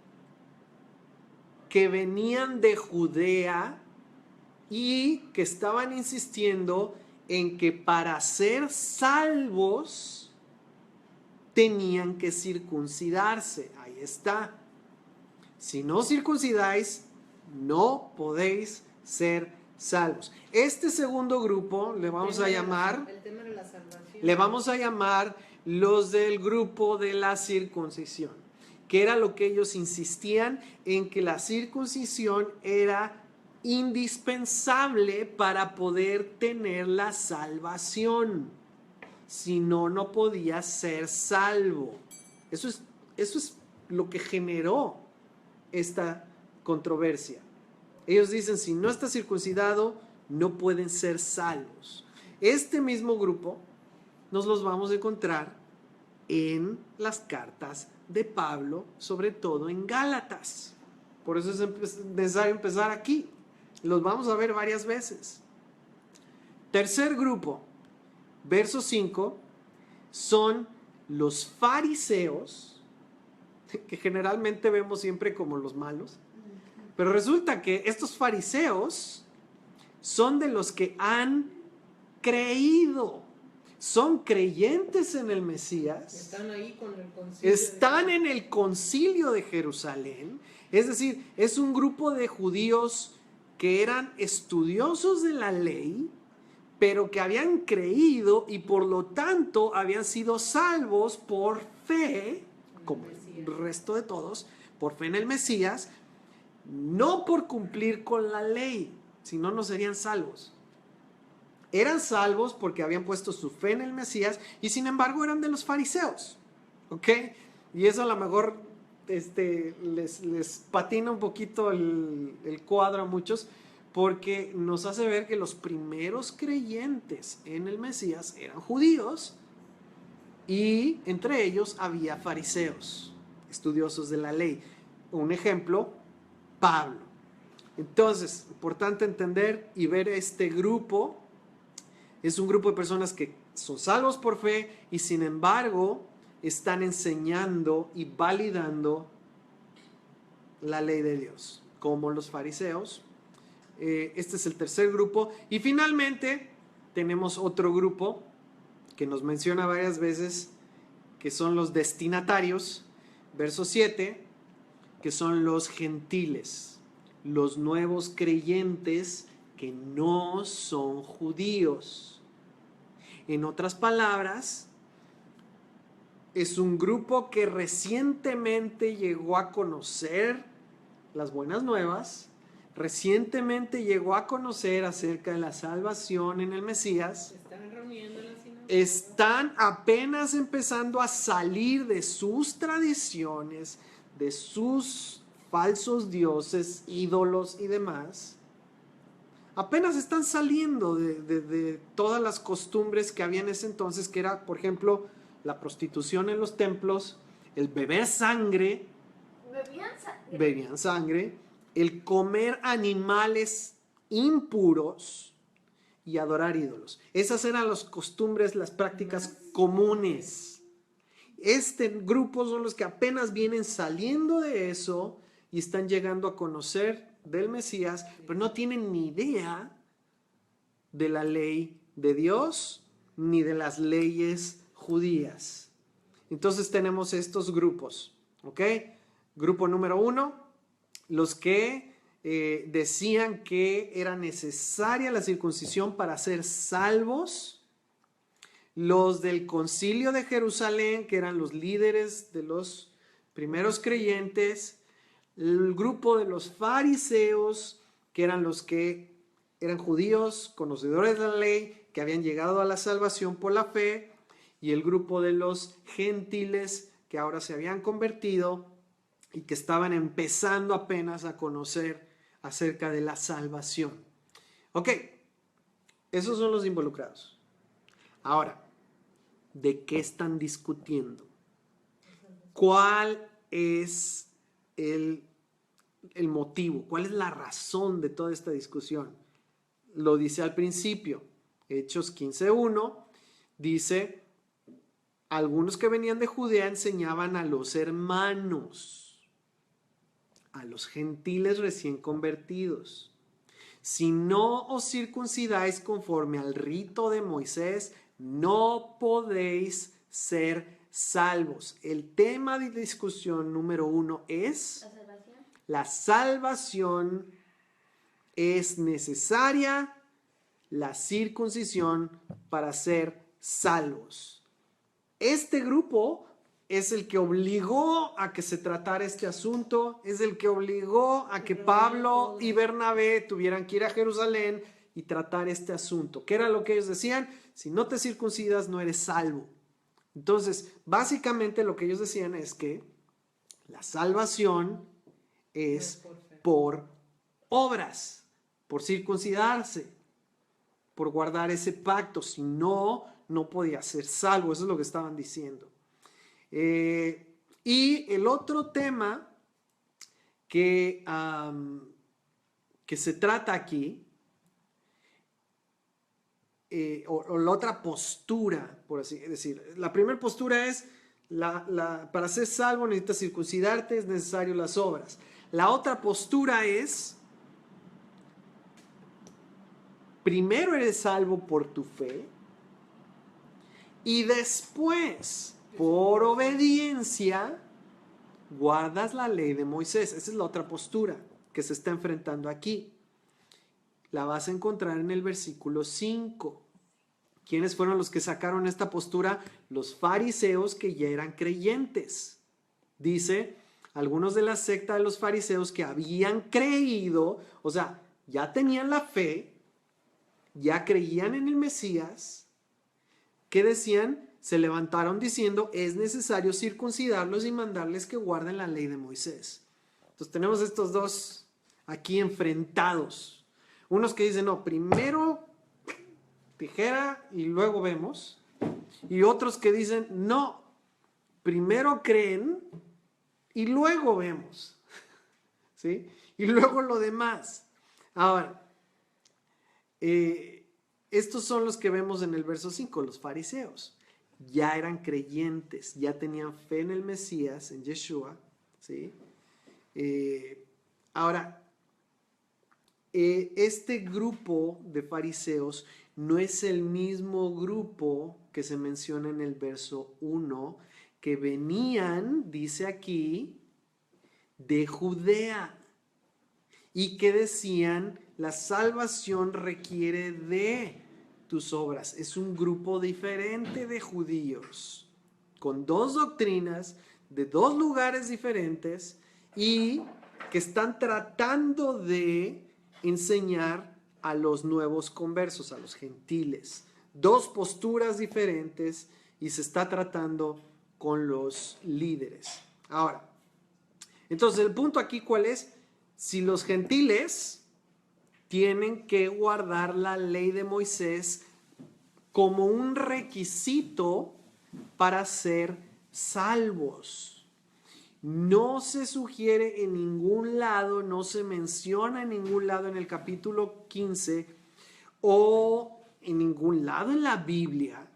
que venían de Judea y que estaban insistiendo en que para ser salvos tenían que circuncidarse. Ahí está. Si no circuncidáis, no podéis ser salvos. Este segundo grupo le vamos a llamar, los del grupo de la circuncisión, que era lo que ellos insistían en que la circuncisión era indispensable para poder tener la salvación. Si no, no podía ser salvo. Eso es lo que generó esta controversia. Ellos dicen, si no está circuncidado, no pueden ser salvos. Este mismo grupo nos los vamos a encontrar en las cartas de Pablo, sobre todo en Gálatas. Por eso es necesario empezar aquí. Los vamos a ver varias veces. Tercer grupo, verso 5, son los fariseos, que generalmente vemos siempre como los malos, pero resulta que estos fariseos son de los que han creído, son creyentes en el Mesías, Están ahí con el concilio. están en el concilio de Jerusalén, es decir, es un grupo de judíos que eran estudiosos de la ley, pero que habían creído y por lo tanto habían sido salvos por fe, como el resto de todos, por fe en el Mesías, no por cumplir con la ley, si no, no serían salvos. Eran salvos porque habían puesto su fe en el Mesías y sin embargo eran de los fariseos, ¿ok? Y eso a lo mejor les patina un poquito el cuadro a muchos, porque nos hace ver que los primeros creyentes en el Mesías eran judíos y entre ellos había fariseos, estudiosos de la ley. Un ejemplo, Pablo. Entonces, importante entender y ver este grupo. Es un grupo de personas que son salvos por fe y sin embargo están enseñando y validando la ley de Dios, como los fariseos. Este es el tercer grupo. Y finalmente tenemos otro grupo que nos menciona varias veces, que son los destinatarios, verso 7, que son los gentiles, los nuevos creyentes que no son judíos. En otras palabras, es un grupo que recientemente llegó a conocer las buenas nuevas, recientemente llegó a conocer acerca de la salvación en el Mesías, Están reuniendo en la sinagoga. están apenas empezando a salir de sus tradiciones, de sus falsos dioses, ídolos y demás. Apenas están saliendo de todas las costumbres que había en ese entonces, que era, por ejemplo, la prostitución en los templos, el beber sangre, bebían sangre, el comer animales impuros y adorar ídolos. Esas eran las costumbres, las prácticas comunes. Este grupo son los que apenas vienen saliendo de eso y están llegando a conocer del Mesías, pero no tienen ni idea de la ley de Dios ni de las leyes judías. Entonces tenemos estos grupos, ¿ok? Grupo número 1, los que decían que era necesaria la circuncisión para ser salvos. Los del concilio de Jerusalén, que eran los líderes de los primeros creyentes. El grupo de los fariseos, que eran los que eran judíos, conocedores de la ley, que habían llegado a la salvación por la fe. Y el grupo de los gentiles, que ahora se habían convertido y que estaban empezando apenas a conocer acerca de la salvación. Ok, esos son los involucrados. Ahora, ¿de qué están discutiendo? ¿Cuál es el motivo? ¿Cuál es la razón de toda esta discusión? Lo dice al principio, Hechos 15:1, dice: algunos que venían de Judea enseñaban a los hermanos, a los gentiles recién convertidos: si no os circuncidáis conforme al rito de Moisés, no podéis ser salvos. El tema de discusión número 1 es: la salvación es necesaria, la circuncisión para ser salvos. Este grupo es el que obligó a que se tratara este asunto, es el que obligó a que Pablo y Bernabé tuvieran que ir a Jerusalén y tratar este asunto. ¿Qué era lo que ellos decían? Si no te circuncidas, no eres salvo. Entonces, básicamente lo que ellos decían es que la salvación es por obras, por circuncidarse, por guardar ese pacto. Si no, no podía ser salvo. Eso es lo que estaban diciendo. Y el otro tema que se trata aquí o la otra postura, por así decir. La primera postura es, para ser salvo necesitas circuncidarte, es necesario las obras. La otra postura es, primero eres salvo por tu fe y después, por obediencia, guardas la ley de Moisés. Esa es la otra postura que se está enfrentando aquí. La vas a encontrar en el versículo 5. ¿Quiénes fueron los que sacaron esta postura? Los fariseos, que ya eran creyentes. Dice, algunos de la secta de los fariseos que habían creído, o sea, ya tenían la fe, ya creían en el Mesías, que decían, se levantaron diciendo, es necesario circuncidarlos y mandarles que guarden la ley de Moisés. Entonces tenemos estos dos aquí enfrentados. Unos que dicen, no, primero tijera y luego vemos. Y otros que dicen, no, primero creen y luego vemos. ¿Sí? Y luego lo demás. Ahora, estos son los que vemos en el verso 5, los fariseos. Ya eran creyentes, ya tenían fe en el Mesías, en Yeshua. ¿Sí? Ahora, este grupo de fariseos no es el mismo grupo que se menciona en el verso 1, que venían, dice aquí, de Judea y que decían, la salvación requiere de tus obras. Es un grupo diferente de judíos, con dos doctrinas, de dos lugares diferentes y que están tratando de enseñar a los nuevos conversos, a los gentiles. Dos posturas diferentes y se está tratando con los líderes. Ahora, entonces el punto aquí ¿cuál es? Si los gentiles tienen que guardar la ley de Moisés como un requisito para ser salvos. No se sugiere en ningún lado, no se menciona en ningún lado en el capítulo 15 o en ningún lado en la Biblia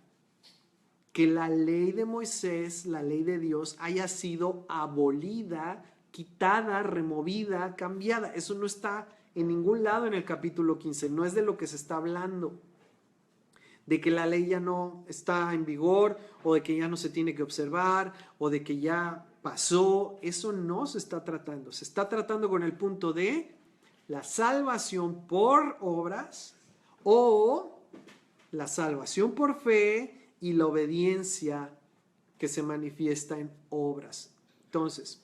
que la ley de Moisés, la ley de Dios, haya sido abolida, quitada, removida, cambiada. Eso no está en ningún lado en el capítulo 15, no es de lo que se está hablando, de que la ley ya no está en vigor o de que ya no se tiene que observar o de que ya pasó. Eso no se está tratando, se está tratando con el punto de la salvación por obras o la salvación por fe y la obediencia que se manifiesta en obras. Entonces,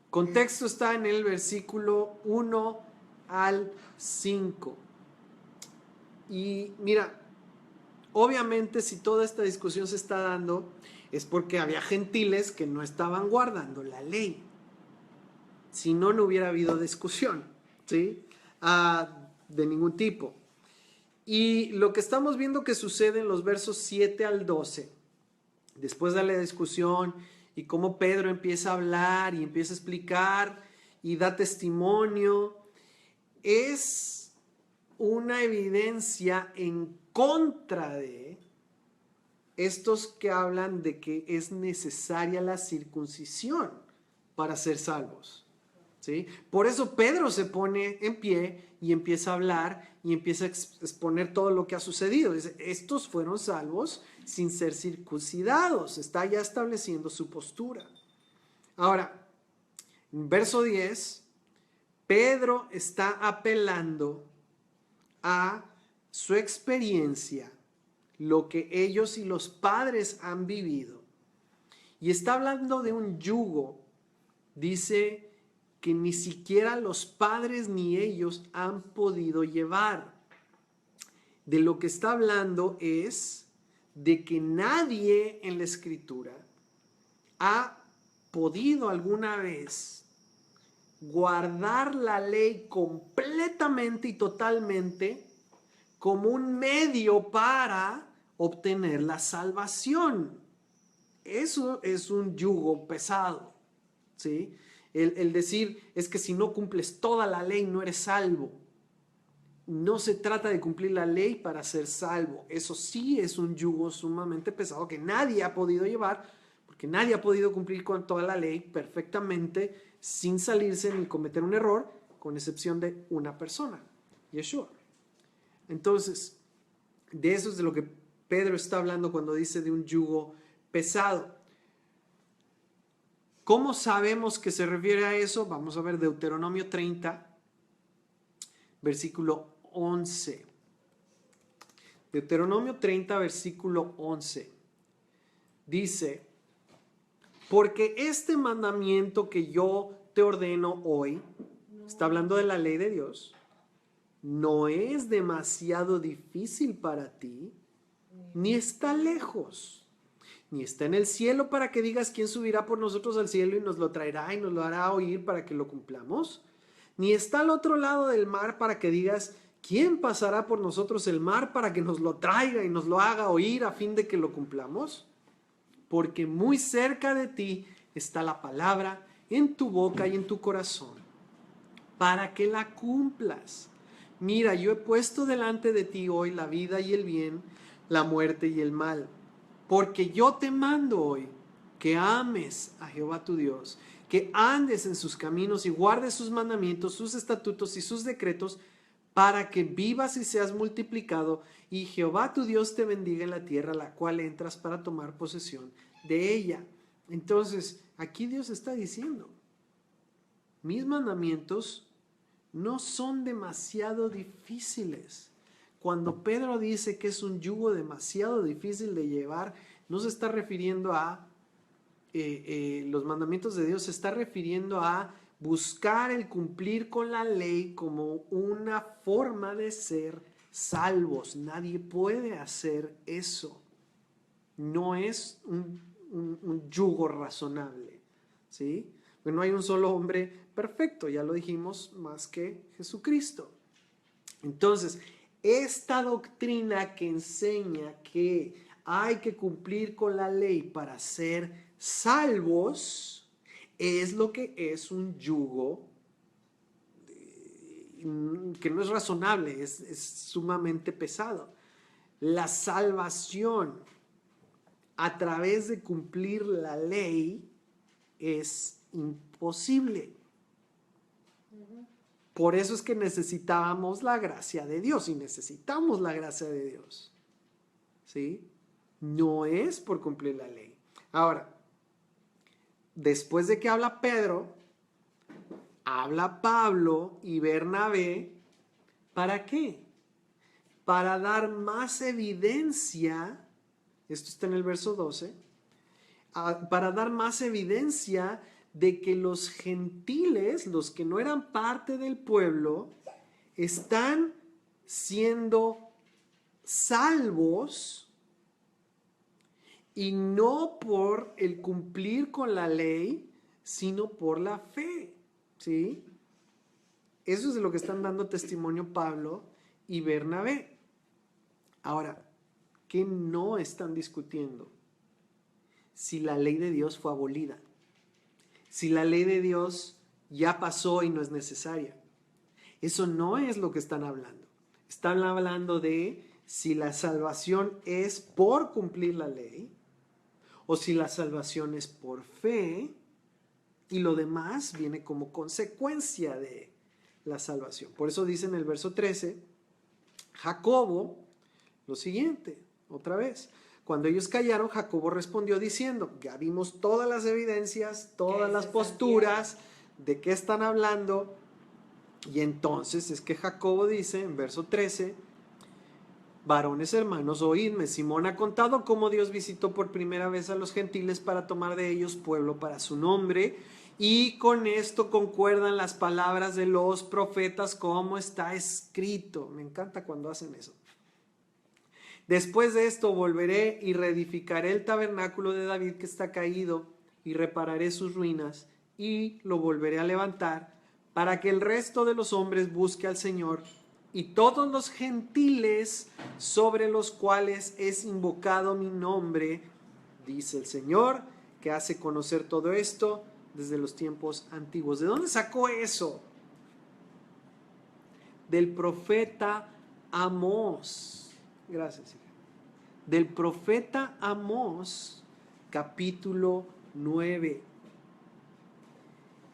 contexto está en el versículo 1 al 5. Y mira, obviamente si toda esta discusión se está dando es porque había gentiles que no estaban guardando la ley. Si no, no hubiera habido discusión, ¿sí? De ningún tipo. Y lo que estamos viendo que sucede en los versos 7 al 12, después de la discusión y cómo Pedro empieza a hablar y empieza a explicar y da testimonio, es una evidencia en contra de estos que hablan de que es necesaria la circuncisión para ser salvos. ¿Sí? Por eso Pedro se pone en pie y empieza a hablar y empieza a exponer todo lo que ha sucedido. Dice, estos fueron salvos sin ser circuncidados. Está ya estableciendo su postura. Ahora, en verso 10, Pedro está apelando a su experiencia, lo que ellos y los padres han vivido. Y está hablando de un yugo. Dice que ni siquiera los padres ni ellos han podido llevar. De lo que está hablando es de que nadie en la Escritura ha podido alguna vez guardar la ley completamente y totalmente como un medio para obtener la salvación. Eso es un yugo pesado, ¿sí? El decir es que si no cumples toda la ley no eres salvo. no se trata de cumplir la ley para ser salvo. Eso sí es un yugo sumamente pesado que nadie ha podido llevar, porque nadie ha podido cumplir con toda la ley perfectamente sin salirse ni cometer un error, con excepción de una persona, Yeshua. Entonces, de eso es de lo que Pedro está hablando cuando dice de un yugo pesado. ¿Cómo sabemos que se refiere a eso? Vamos a ver Deuteronomio 30, versículo 11. Deuteronomio 30, versículo 11. Dice, porque este mandamiento que yo te ordeno hoy, está hablando de la ley de Dios, no es demasiado difícil para ti, ni está lejos, ni está en el cielo para que digas quién subirá por nosotros al cielo y nos lo traerá y nos lo hará oír para que lo cumplamos, ni está al otro lado del mar para que digas quién pasará por nosotros el mar para que nos lo traiga y nos lo haga oír a fin de que lo cumplamos, porque muy cerca de ti está la palabra en tu boca y en tu corazón, para que la cumplas. Mira, yo he puesto delante de ti hoy la vida y el bien, la muerte y el mal, porque yo te mando hoy que ames a Jehová tu Dios, que andes en sus caminos y guardes sus mandamientos, sus estatutos y sus decretos, para que vivas y seas multiplicado, y Jehová tu Dios te bendiga en la tierra a la cual entras para tomar posesión de ella. Entonces, aquí Dios está diciendo, mis mandamientos no son demasiado difíciles. Cuando Pedro dice que es un yugo demasiado difícil de llevar, no se está refiriendo a los mandamientos de Dios, se está refiriendo a buscar el cumplir con la ley como una forma de ser salvos. Nadie puede hacer eso. No es un yugo razonable, ¿sí? Porque no hay un solo hombre perfecto, ya lo dijimos, más que Jesucristo. Entonces, esta doctrina que enseña que hay que cumplir con la ley para ser salvos es lo que es un yugo que no es razonable, es sumamente pesado. La salvación a través de cumplir la ley es imposible. Por eso es que necesitábamos la gracia de Dios y necesitamos la gracia de Dios. ¿Sí? No es por cumplir la ley. Ahora, después de que habla Pedro, habla Pablo y Bernabé, ¿para qué? Para dar más evidencia, esto está en el verso 12, para dar más evidencia de que los gentiles, los que no eran parte del pueblo, están siendo salvos y no por el cumplir con la ley, sino por la fe, ¿sí? Eso es de lo que están dando testimonio Pablo y Bernabé. Ahora, ¿qué no están discutiendo? Si la ley de Dios fue abolida, si la ley de Dios ya pasó y no es necesaria. Eso no es lo que están hablando. Están hablando de si la salvación es por cumplir la ley o si la salvación es por fe y lo demás viene como consecuencia de la salvación. Por eso dice en el verso 13, Jacobo, lo siguiente, otra vez. Cuando ellos callaron, Jacobo respondió diciendo, ya vimos todas las evidencias, todas las posturas, de qué están hablando. Y entonces es que Jacobo dice en verso 13, varones hermanos, oídme, Simón ha contado cómo Dios visitó por primera vez a los gentiles para tomar de ellos pueblo para su nombre. Y con esto concuerdan las palabras de los profetas como está escrito. Me encanta cuando hacen eso. Después de esto volveré y reedificaré el tabernáculo de David que está caído y repararé sus ruinas y lo volveré a levantar para que el resto de los hombres busque al Señor y todos los gentiles sobre los cuales es invocado mi nombre, dice el Señor, que hace conocer todo esto desde los tiempos antiguos. ¿De dónde sacó eso? del profeta Amós. Gracias, hija. Del profeta Amós, capítulo 9.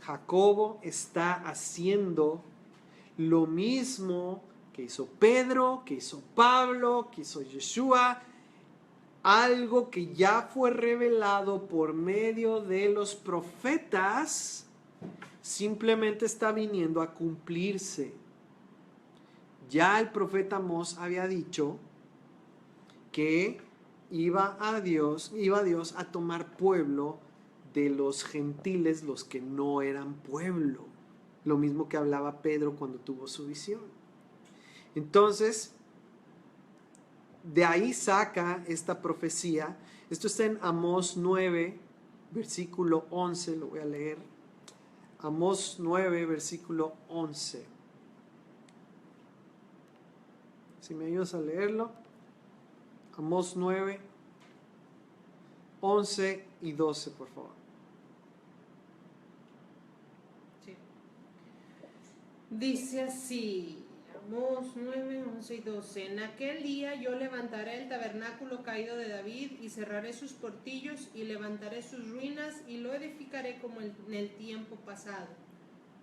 Jacobo está haciendo lo mismo que hizo Pedro, que hizo Pablo, que hizo Yeshua, algo que ya fue revelado por medio de los profetas, simplemente está viniendo a cumplirse. Ya el profeta Amós había dicho que iba Dios a tomar pueblo de los gentiles, los que no eran pueblo. Lo mismo que hablaba Pedro cuando tuvo su visión. Entonces, de ahí saca esta profecía. Esto está en Amós 9, versículo 11, lo voy a leer. Amós 9, versículo 11. Si me ayudas a leerlo. Amós 9, 11 y 12, por favor. Sí. Dice así, Amós 9, 11 y 12. En aquel día yo levantaré el tabernáculo caído de David y cerraré sus portillos y levantaré sus ruinas y lo edificaré como en el tiempo pasado,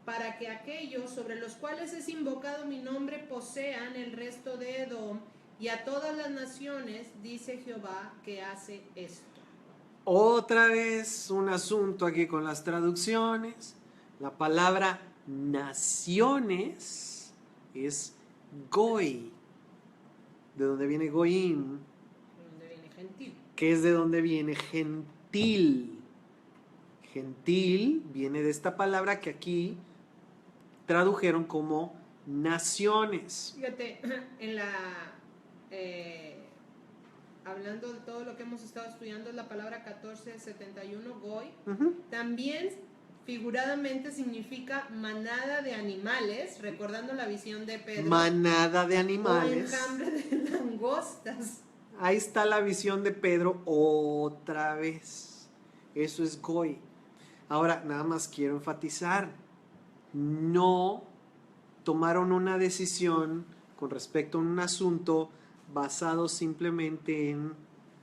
para que aquellos sobre los cuales es invocado mi nombre posean el resto de Edom y a todas las naciones, dice Jehová, que hace esto. Otra vez un asunto aquí con las traducciones. La palabra naciones es goy, de donde viene goyim, ¿De dónde viene gentil? que es de donde viene gentil. Gentil viene de esta palabra que aquí tradujeron como naciones. Fíjate, en la hablando de todo lo que hemos estado estudiando, es la palabra 1471, goy. También figuradamente significa manada de animales, recordando la visión de Pedro. Manada de animales. O enjambre de langostas. Ahí está la visión de Pedro otra vez. Eso es goy. Ahora, nada más quiero enfatizar. No tomaron una decisión con respecto a un asunto basado simplemente en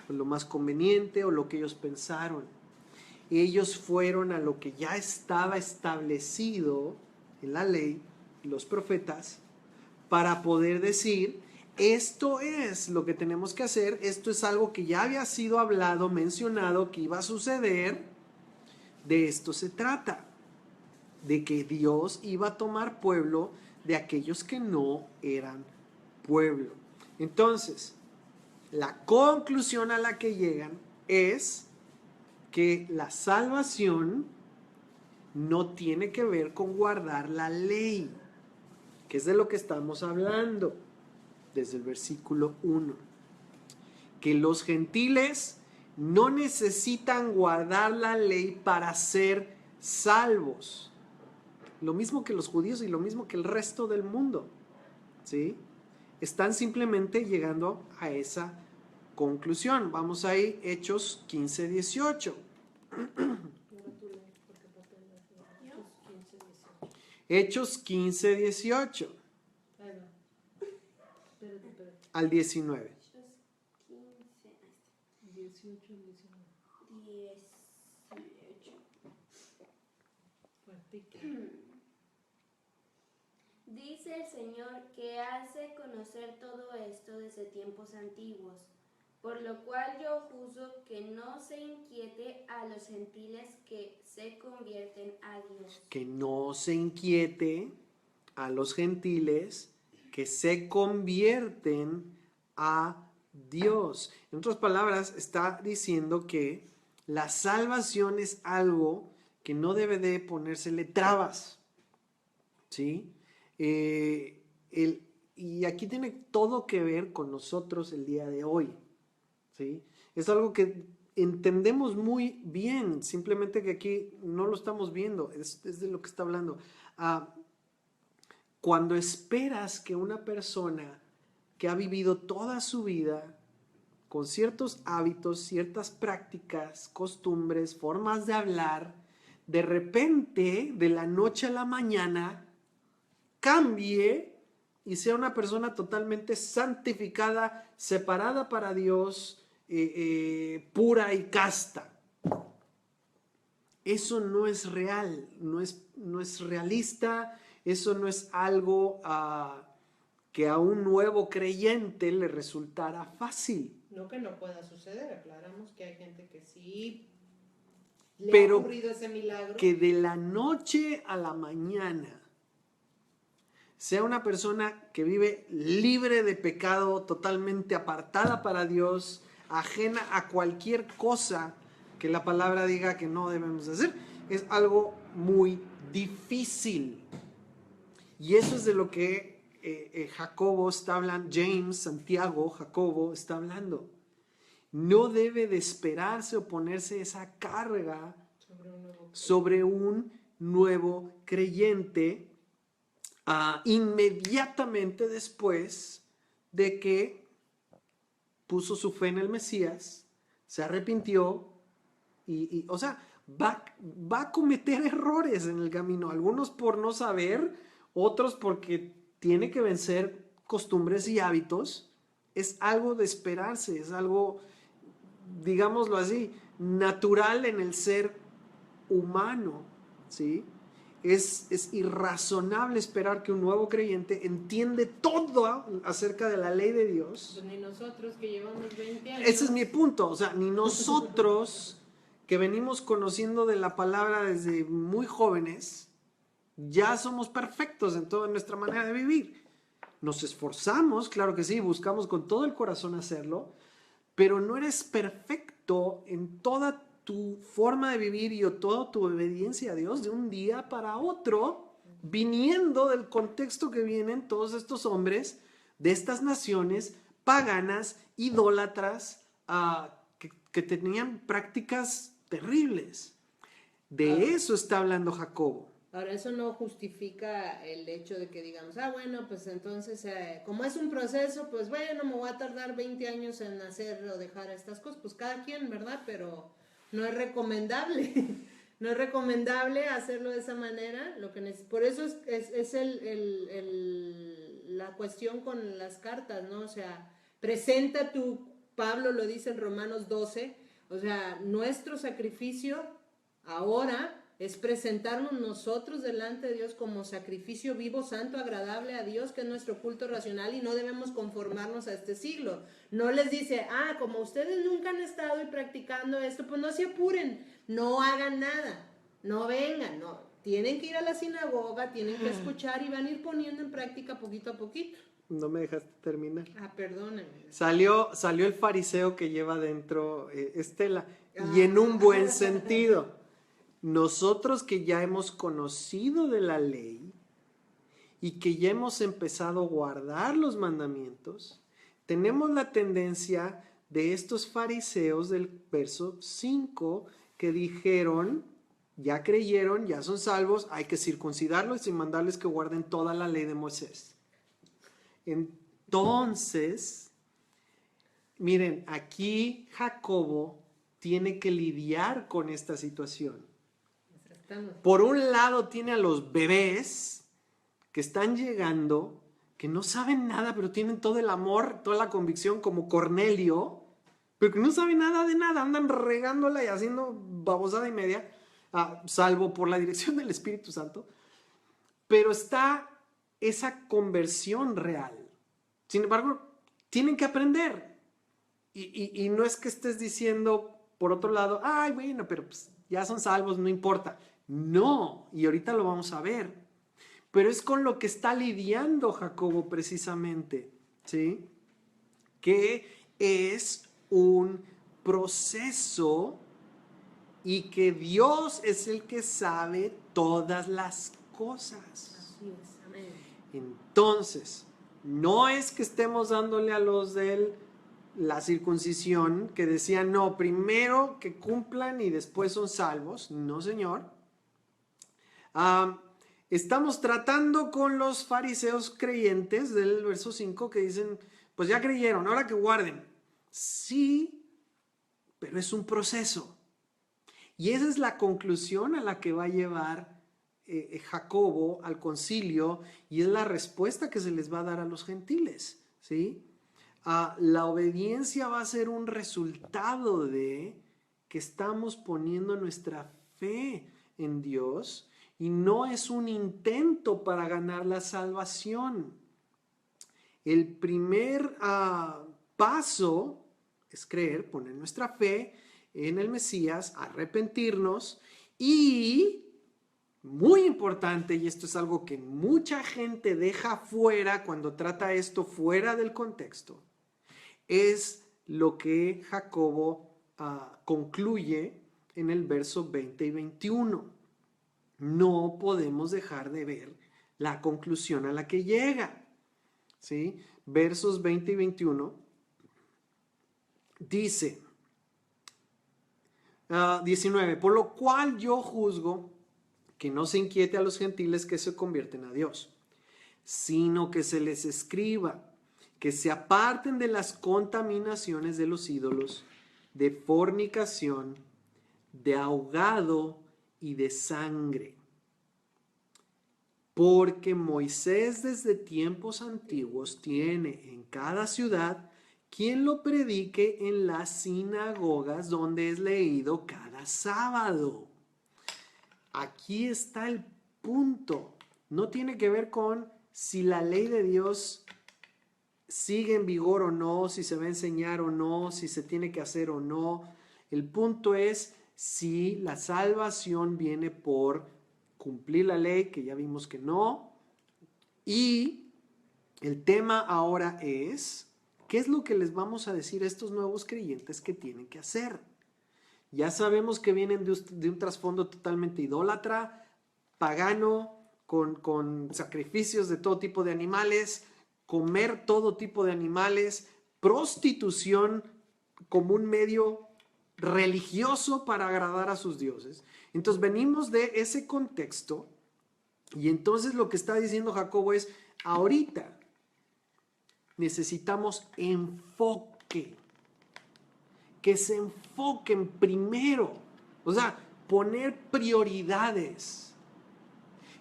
lo más conveniente o lo que ellos pensaron. Ellos fueron a lo que ya estaba establecido en la ley, los profetas, para poder decir, esto es lo que tenemos que hacer, esto es algo que ya había sido hablado, mencionado, que iba a suceder, de esto se trata, de que Dios iba a tomar pueblo de aquellos que no eran pueblo. Entonces, la conclusión a la que llegan es que la salvación no tiene que ver con guardar la ley, que es de lo que estamos hablando desde el versículo 1. Que los gentiles no necesitan guardar la ley para ser salvos. Lo mismo que los judíos y lo mismo que el resto del mundo. ¿Sí? Están simplemente llegando a esa conclusión. Vamos a ir Hechos 15, 18. Hechos 15, 18 al 19. 18. Dice el Señor que hace conocer todo esto desde tiempos antiguos, por lo cual yo juzgo que no se inquiete a los gentiles que se convierten a Dios. Que no se inquiete a los gentiles que se convierten a Dios. En otras palabras, está diciendo que la salvación es algo que no debe de ponérsele trabas. ¿Sí? Y aquí tiene todo que ver con nosotros el día de hoy. ¿Sí? Es algo que entendemos muy bien, simplemente que aquí no lo estamos viendo, es de lo que está hablando. Cuando esperas que una persona que ha vivido toda su vida con ciertos hábitos, ciertas prácticas, costumbres, formas de hablar, de repente, de la noche a la mañana, cambie y sea una persona totalmente santificada, separada para Dios, pura y casta. Eso no es real, no es realista, eso no es algo que a un nuevo creyente le resultara fácil. No que no pueda suceder, aclaramos que hay gente que sí le Pero ha ocurrido ese milagro. que de la noche a la mañana sea una persona que vive libre de pecado, totalmente apartada para Dios, ajena a cualquier cosa que la palabra diga que no debemos hacer, es algo muy difícil. Y eso es de lo que Jacobo está hablando, James, Santiago, Jacobo está hablando. No debe de esperarse o ponerse esa carga sobre un nuevo creyente inmediatamente después de que puso su fe en el Mesías, se arrepintió o sea, va a cometer errores en el camino, algunos por no saber, otros porque tiene que vencer costumbres y hábitos. Es algo de esperarse, es algo, digámoslo así, natural en el ser humano, ¿sí? Es irrazonable esperar que un nuevo creyente entiende todo acerca de la ley de Dios. Pues ni nosotros que llevamos 20 años. Ese es mi punto, o sea, ni nosotros que venimos conociendo de la palabra desde muy jóvenes, ya somos perfectos en toda nuestra manera de vivir. Nos esforzamos, claro que sí, buscamos con todo el corazón hacerlo, pero no eres perfecto en toda tu forma de vivir y toda tu obediencia a Dios de un día para otro, viniendo del contexto que vienen todos estos hombres de estas naciones paganas, idólatras, que tenían prácticas terribles. De eso está hablando Jacobo. Ahora, eso no justifica el hecho de que digamos, bueno, pues entonces, como es un proceso, pues bueno, me voy a tardar 20 años en hacer o dejar estas cosas, pues cada quien, ¿verdad? Pero no es recomendable, no es recomendable hacerlo de esa manera. Por eso es la cuestión con las cartas, ¿no? O sea, presenta Pablo lo dice en Romanos 12, o sea, nuestro sacrificio ahora es presentarnos nosotros delante de Dios como sacrificio vivo, santo, agradable a Dios, que es nuestro culto racional, y no debemos conformarnos a este siglo. No les dice, como ustedes nunca han estado y practicando esto, pues no se apuren, no hagan nada, no vengan, no. Tienen que ir a la sinagoga, tienen que escuchar y van a ir poniendo en práctica poquito a poquito. No me dejaste terminar. Perdóname. Salió el fariseo que lleva dentro Estela, y en un buen sentido. Nosotros que ya hemos conocido de la ley y que ya hemos empezado a guardar los mandamientos, tenemos la tendencia de estos fariseos del verso 5 que dijeron, ya creyeron, ya son salvos, hay que circuncidarlos y mandarles que guarden toda la ley de Moisés. Entonces, miren, aquí Jacobo tiene que lidiar con esta situación. Por un lado tiene a los bebés que están llegando, que no saben nada, pero tienen todo el amor, toda la convicción, como Cornelio, pero que no saben nada de nada, andan regándola y haciendo babosada y media, salvo por la dirección del Espíritu Santo. Pero está esa conversión real. Sin embargo, tienen que aprender. Y no es que estés diciendo, por otro lado, bueno, pero pues ya son salvos, no importa. No, y ahorita lo vamos a ver. Pero es con lo que está lidiando Jacobo precisamente, ¿sí? Que es un proceso y que Dios es el que sabe todas las cosas. Así es, amén. Entonces, no es que estemos dándole a los de la circuncisión que decían, no, primero que cumplan y después son salvos. No, señor. Estamos tratando con los fariseos creyentes del verso 5 que dicen, pues ya creyeron, ahora que guarden. Sí, pero es un proceso. Y esa es la conclusión a la que va a llevar Jacobo al concilio y es la respuesta que se les va a dar a los gentiles, ¿sí? La obediencia va a ser un resultado de que estamos poniendo nuestra fe en Dios y no es un intento para ganar la salvación. El primer paso es creer, poner nuestra fe en el Mesías, arrepentirnos y, muy importante, y esto es algo que mucha gente deja fuera cuando trata esto fuera del contexto, es lo que Jacobo concluye en el verso 20 y 21. No podemos dejar de ver la conclusión a la que llega, ¿sí? Versos 20 y 21 dice, 19, por lo cual yo juzgo que no se inquiete a los gentiles que se convierten a Dios, sino que se les escriba que se aparten de las contaminaciones de los ídolos, de fornicación, de ahogado y de sangre. Porque Moisés desde tiempos antiguos tiene en cada ciudad quien lo predique en las sinagogas donde es leído cada sábado. Aquí está el punto. No tiene que ver con si la ley de Dios sigue en vigor o no, si se va a enseñar o no, si se tiene que hacer o no. El punto es si la salvación viene por cumplir la ley, que ya vimos que no. Y el tema ahora es, ¿qué es lo que les vamos a decir a estos nuevos creyentes que tienen que hacer? Ya sabemos que vienen de un trasfondo totalmente idólatra, pagano, con sacrificios de todo tipo de animales, comer todo tipo de animales, prostitución como un medio religioso para agradar a sus dioses. Entonces venimos de ese contexto y entonces lo que está diciendo Jacobo es, ahorita necesitamos enfoque, que se enfoquen primero, o sea, poner prioridades.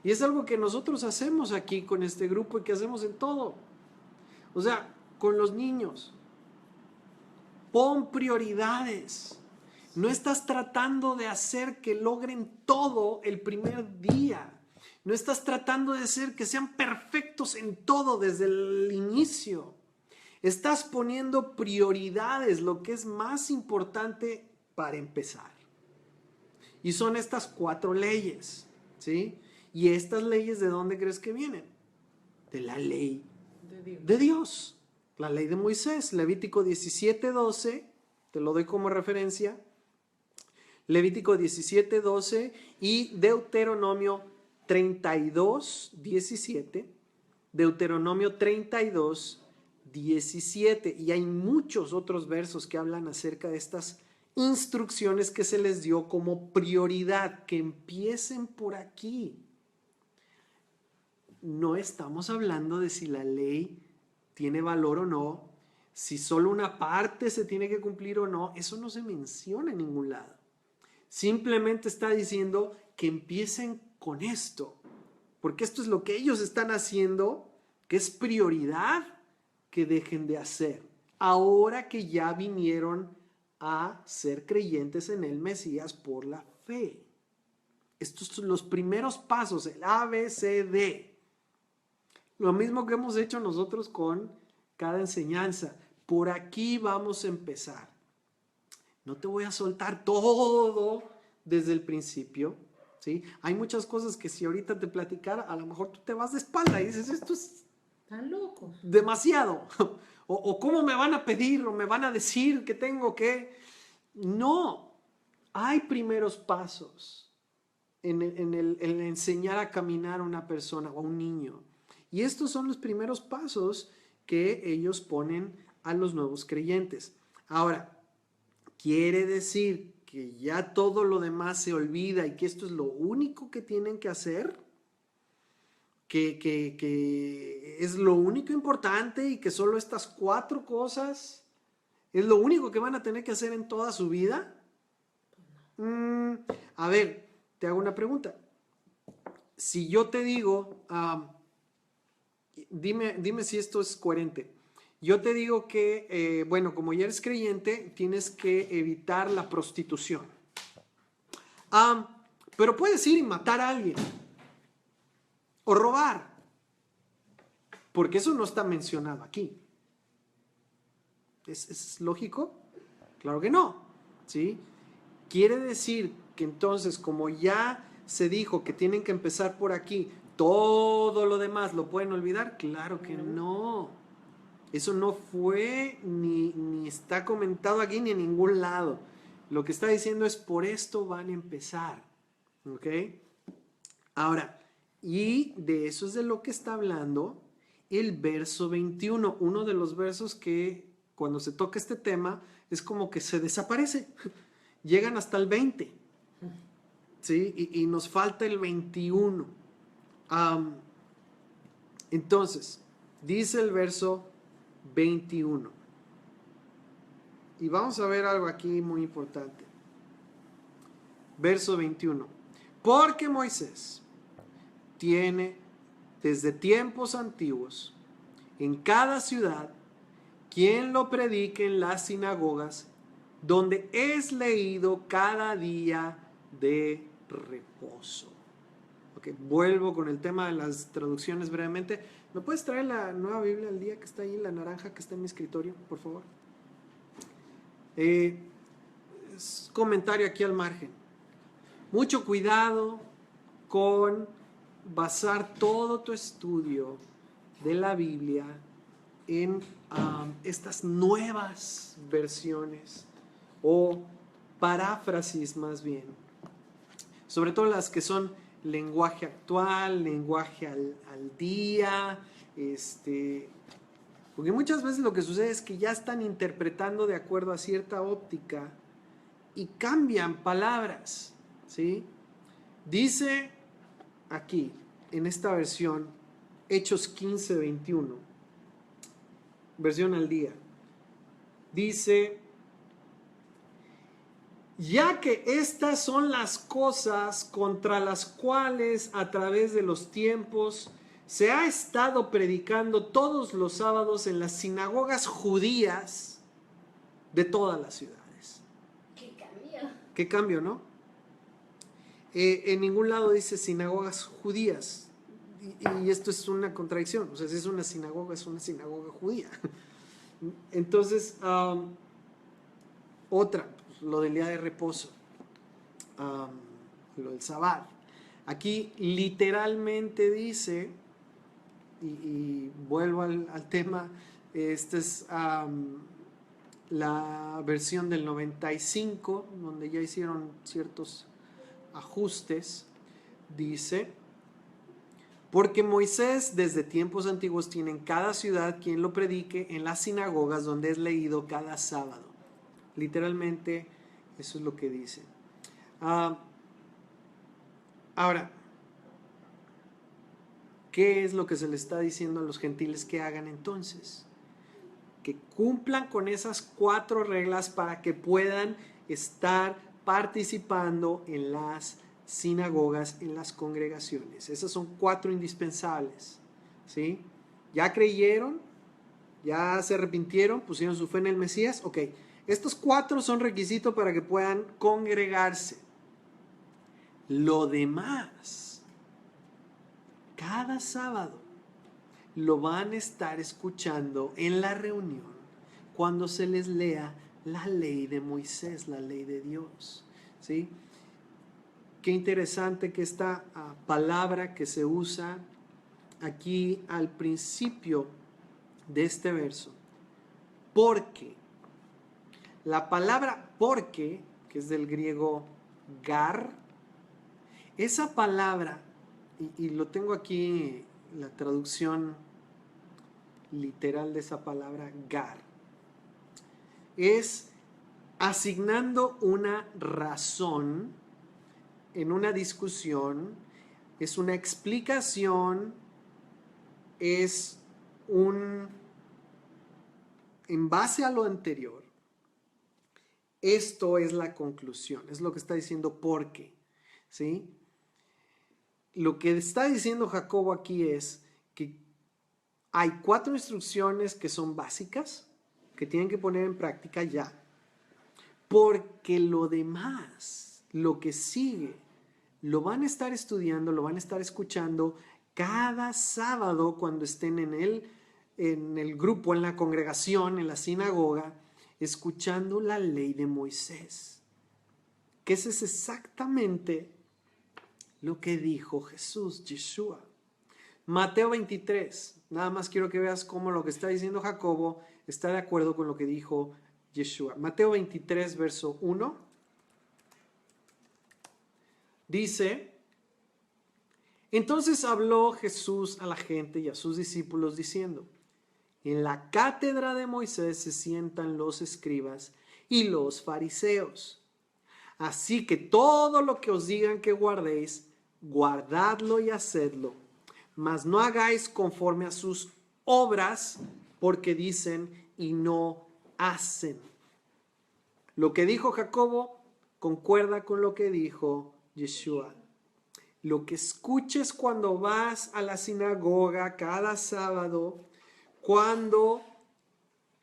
Y es algo que nosotros hacemos aquí con este grupo y que hacemos en todo. O sea, con los niños. Pon prioridades. No estás tratando de hacer que logren todo el primer día. No estás tratando de hacer que sean perfectos en todo desde el inicio. Estás poniendo prioridades, lo que es más importante para empezar. Y son estas 4 leyes, ¿sí? ¿Y estas leyes de dónde crees que vienen? De la ley de Dios. La ley de Moisés, Levítico 17:12, te lo doy como referencia. Levítico 17:12 y Deuteronomio 32:17. Deuteronomio 32:17. Y hay muchos otros versos que hablan acerca de estas instrucciones que se les dio como prioridad, que empiecen por aquí. No estamos hablando de si la ley tiene valor o no, si solo una parte se tiene que cumplir o no, eso no se menciona en ningún lado. Simplemente está diciendo que empiecen con esto, porque esto es lo que ellos están haciendo, que es prioridad que dejen de hacer, ahora que ya vinieron a ser creyentes en el Mesías por la fe. Estos son los primeros pasos, el ABCD. Lo mismo que hemos hecho nosotros con cada enseñanza. Por aquí vamos a empezar. No te voy a soltar todo desde el principio, ¿sí? Hay muchas cosas que si ahorita te platicara, a lo mejor tú te vas de espalda y dices, esto es Están locos. demasiado. O cómo me van a pedir o me van a decir que tengo que... No, hay primeros pasos en el enseñar a caminar a una persona o a un niño. Y estos son los primeros pasos que ellos ponen a los nuevos creyentes. Ahora, ¿quiere decir que ya todo lo demás se olvida y que esto es lo único que tienen que hacer? ¿Que es lo único importante y que solo estas 4 cosas es lo único que van a tener que hacer en toda su vida? A ver, te hago una pregunta. si yo te digo, dime si esto es coherente. Yo te digo que, bueno, como ya eres creyente, tienes que evitar la prostitución. Pero puedes ir y matar a alguien. O robar. Porque eso no está mencionado aquí. ¿Es lógico? Claro que no. ¿Sí? Quiere decir que entonces, como ya se dijo que tienen que empezar por aquí, todo lo demás lo pueden olvidar. Claro que no. Eso no fue ni está comentado aquí ni en ningún lado. Lo que está diciendo es por esto van a empezar. ¿Ok? Ahora, y de eso es de lo que está hablando el verso 21. Uno de los versos que cuando se toca este tema es como que se desaparece. Llegan hasta el 20. ¿Sí? Y nos falta el 21. Entonces, dice el verso 21. Y vamos a ver algo aquí muy importante. Verso 21. Porque Moisés tiene desde tiempos antiguos en cada ciudad quien lo predique en las sinagogas, donde es leído cada día de reposo. Ok, vuelvo con el tema de las traducciones brevemente. ¿Me puedes traer la Nueva Biblia al día que está ahí, la naranja que está en mi escritorio, por favor? Comentario aquí al margen. Mucho cuidado con basar todo tu estudio de la Biblia en estas nuevas versiones o paráfrasis más bien, sobre todo las que son lenguaje actual, lenguaje al día, porque muchas veces lo que sucede es que ya están interpretando de acuerdo a cierta óptica y cambian palabras, ¿sí? Dice aquí, en esta versión, Hechos 15:21, versión al día, dice: ya que estas son las cosas contra las cuales a través de los tiempos se ha estado predicando todos los sábados en las sinagogas judías de todas las ciudades. ¡Qué cambio! ¿Qué cambio, no? En ningún lado dice sinagogas judías. Y esto es una contradicción. O sea, si es una sinagoga judía. Entonces, otra, pues, lo del día de reposo, lo del Sabbat. Aquí literalmente dice, y vuelvo al tema, esta es la versión del 95, donde ya hicieron ciertos ajustes. Dice: porque Moisés desde tiempos antiguos tiene en cada ciudad quien lo predique en las sinagogas donde es leído cada sábado. Literalmente eso es lo que dice. Ahora, ¿qué es lo que se le está diciendo a los gentiles que hagan entonces? Que cumplan con esas 4 reglas para que puedan estar participando en las sinagogas, en las congregaciones. Esas son 4 indispensables, ¿sí? ¿Ya creyeron? ¿Ya se arrepintieron? ¿Pusieron su fe en el Mesías? Ok, estos 4 son requisitos para que puedan congregarse. Lo demás, cada sábado, lo van a estar escuchando en la reunión cuando se les lea la ley de Moisés, la ley de Dios, ¿sí? Qué interesante que esta palabra que se usa aquí al principio de este verso, porque, la palabra porque, que es del griego gar, esa palabra, y lo tengo aquí, la traducción literal de esa palabra, gar, es asignando una razón en una discusión, es una explicación, es en base a lo anterior, esto es la conclusión, es lo que está diciendo porque, ¿sí? lo que está diciendo Jacobo aquí es que hay 4 instrucciones que son básicas, que tienen que poner en práctica ya, porque lo demás, lo que sigue, lo van a estar estudiando, lo van a estar escuchando cada sábado cuando estén en el grupo, en la congregación, en la sinagoga, escuchando la ley de Moisés. Que ese es exactamente lo que dijo Jesús, Yeshua. Mateo 23, nada más quiero que veas cómo lo que está diciendo Jacobo está de acuerdo con lo que dijo Yeshua. Mateo 23, verso 1, dice: entonces habló Jesús a la gente y a sus discípulos diciendo: en la cátedra de Moisés se sientan los escribas y los fariseos. Así que todo lo que os digan que guardéis, guardadlo y hacedlo. Mas no hagáis conforme a sus obras, porque dicen y no hacen. Lo que dijo Jacobo concuerda con lo que dijo Yeshua. Lo que escuches cuando vas a la sinagoga cada sábado, cuando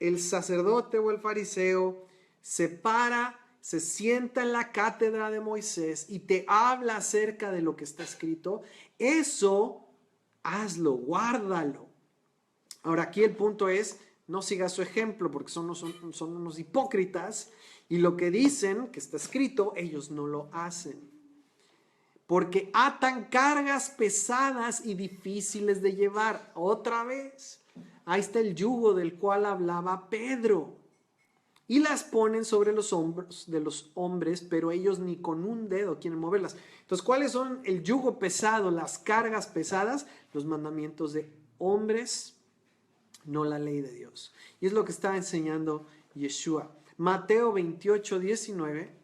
el sacerdote o el fariseo se para, se sienta en la cátedra de Moisés y te habla acerca de lo que está escrito, eso hazlo, guárdalo. Ahora aquí el punto es, no sigas su ejemplo porque son unos hipócritas y lo que dicen que está escrito, ellos no lo hacen. Porque atan cargas pesadas y difíciles de llevar. Otra vez, ahí está el yugo del cual hablaba Pedro. Y las ponen sobre los hombros de los hombres, pero ellos ni con un dedo quieren moverlas. Entonces, ¿cuáles son el yugo pesado, las cargas pesadas? Los mandamientos de hombres, no la ley de Dios. Y es lo que está enseñando Yeshua. Mateo 28, 19.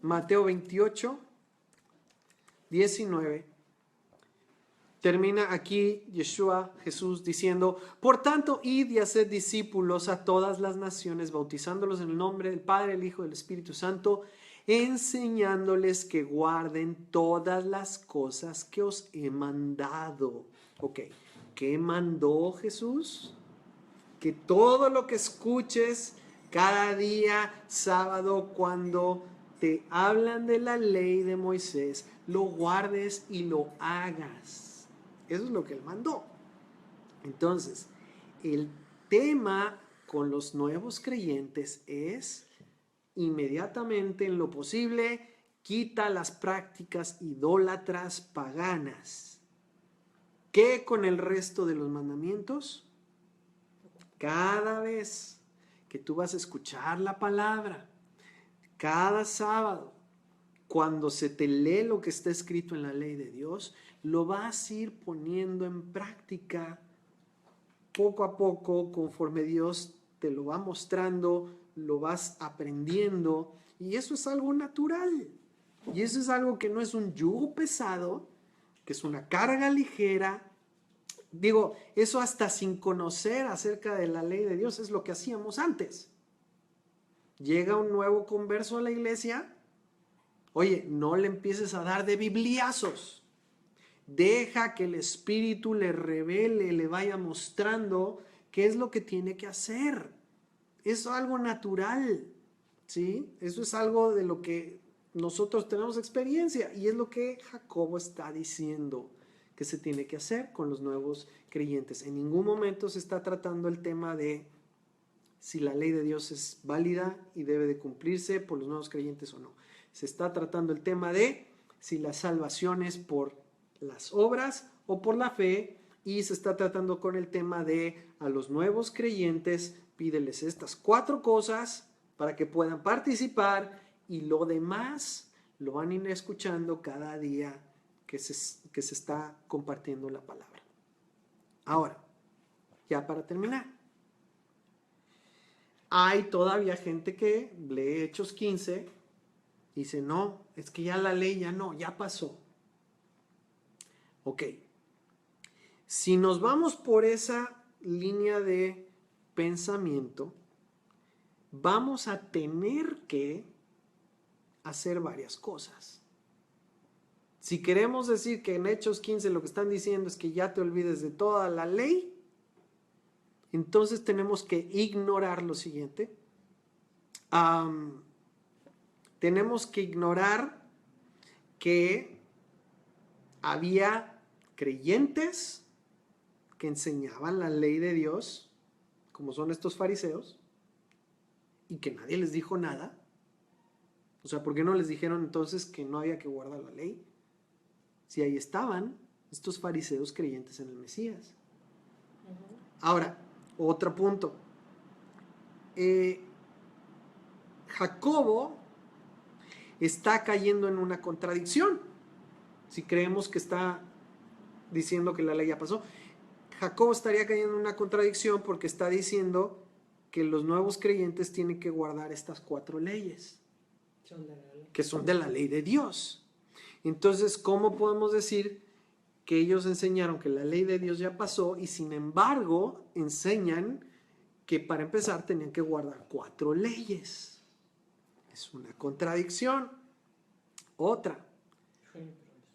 Mateo 28, 19. Termina aquí Yeshua, Jesús, diciendo: por tanto, id y haced discípulos a todas las naciones, bautizándolos en el nombre del Padre, del Hijo y del Espíritu Santo, enseñándoles que guarden todas las cosas que os he mandado. Ok, ¿qué mandó Jesús? Que todo lo que escuches cada día, sábado, cuando te hablan de la ley de Moisés, lo guardes y lo hagas. Eso es lo que él mandó. Entonces, el tema con los nuevos creyentes es inmediatamente, en lo posible, quita las prácticas idólatras paganas. ¿Qué con el resto de los mandamientos? Cada vez que tú vas a escuchar la palabra, cada sábado, cuando se te lee lo que está escrito en la ley de Dios, lo vas a ir poniendo en práctica poco a poco, conforme Dios te lo va mostrando, lo vas aprendiendo, y eso es algo natural. Y eso es algo que no es un yugo pesado, que es una carga ligera. Digo, eso hasta sin conocer acerca de la ley de Dios es lo que hacíamos antes. Llega un nuevo converso a la iglesia, oye, no le empieces a dar de bibliazos. Deja que el Espíritu le revele, le vaya mostrando qué es lo que tiene que hacer. Es algo natural, ¿sí? Eso es algo de lo que nosotros tenemos experiencia y es lo que Jacobo está diciendo que se tiene que hacer con los nuevos creyentes. En ningún momento se está tratando el tema de si la ley de Dios es válida y debe de cumplirse por los nuevos creyentes o no. Se está tratando el tema de si la salvación es por las obras o por la fe, y se está tratando con el tema de a los nuevos creyentes pídeles estas 4 cosas para que puedan participar y lo demás lo van a ir escuchando cada día que se está compartiendo la palabra. Ahora, ya para terminar, hay todavía gente que lee Hechos 15 y dice, no, es que ya la ley ya no, ya pasó. Ok, si nos vamos por esa línea de pensamiento, vamos a tener que hacer varias cosas. Si queremos decir que en Hechos 15 lo que están diciendo es que ya te olvides de toda la ley, entonces tenemos que ignorar lo siguiente. Tenemos que ignorar que había creyentes que enseñaban la ley de Dios, como son estos fariseos, y que nadie les dijo nada. O sea, ¿por qué no les dijeron entonces que no había que guardar la ley? Si ahí estaban estos fariseos creyentes en el Mesías. Ahora, otro punto. Jacobo está cayendo en una contradicción. Si creemos que está diciendo que la ley ya pasó, Jacobo estaría cayendo en una contradicción porque está diciendo que los nuevos creyentes tienen que guardar estas 4 leyes que son de la ley de Dios. Entonces, ¿cómo podemos decir que ellos enseñaron que la ley de Dios ya pasó y sin embargo enseñan que para empezar tenían que guardar 4 leyes? Es una contradicción. Otra.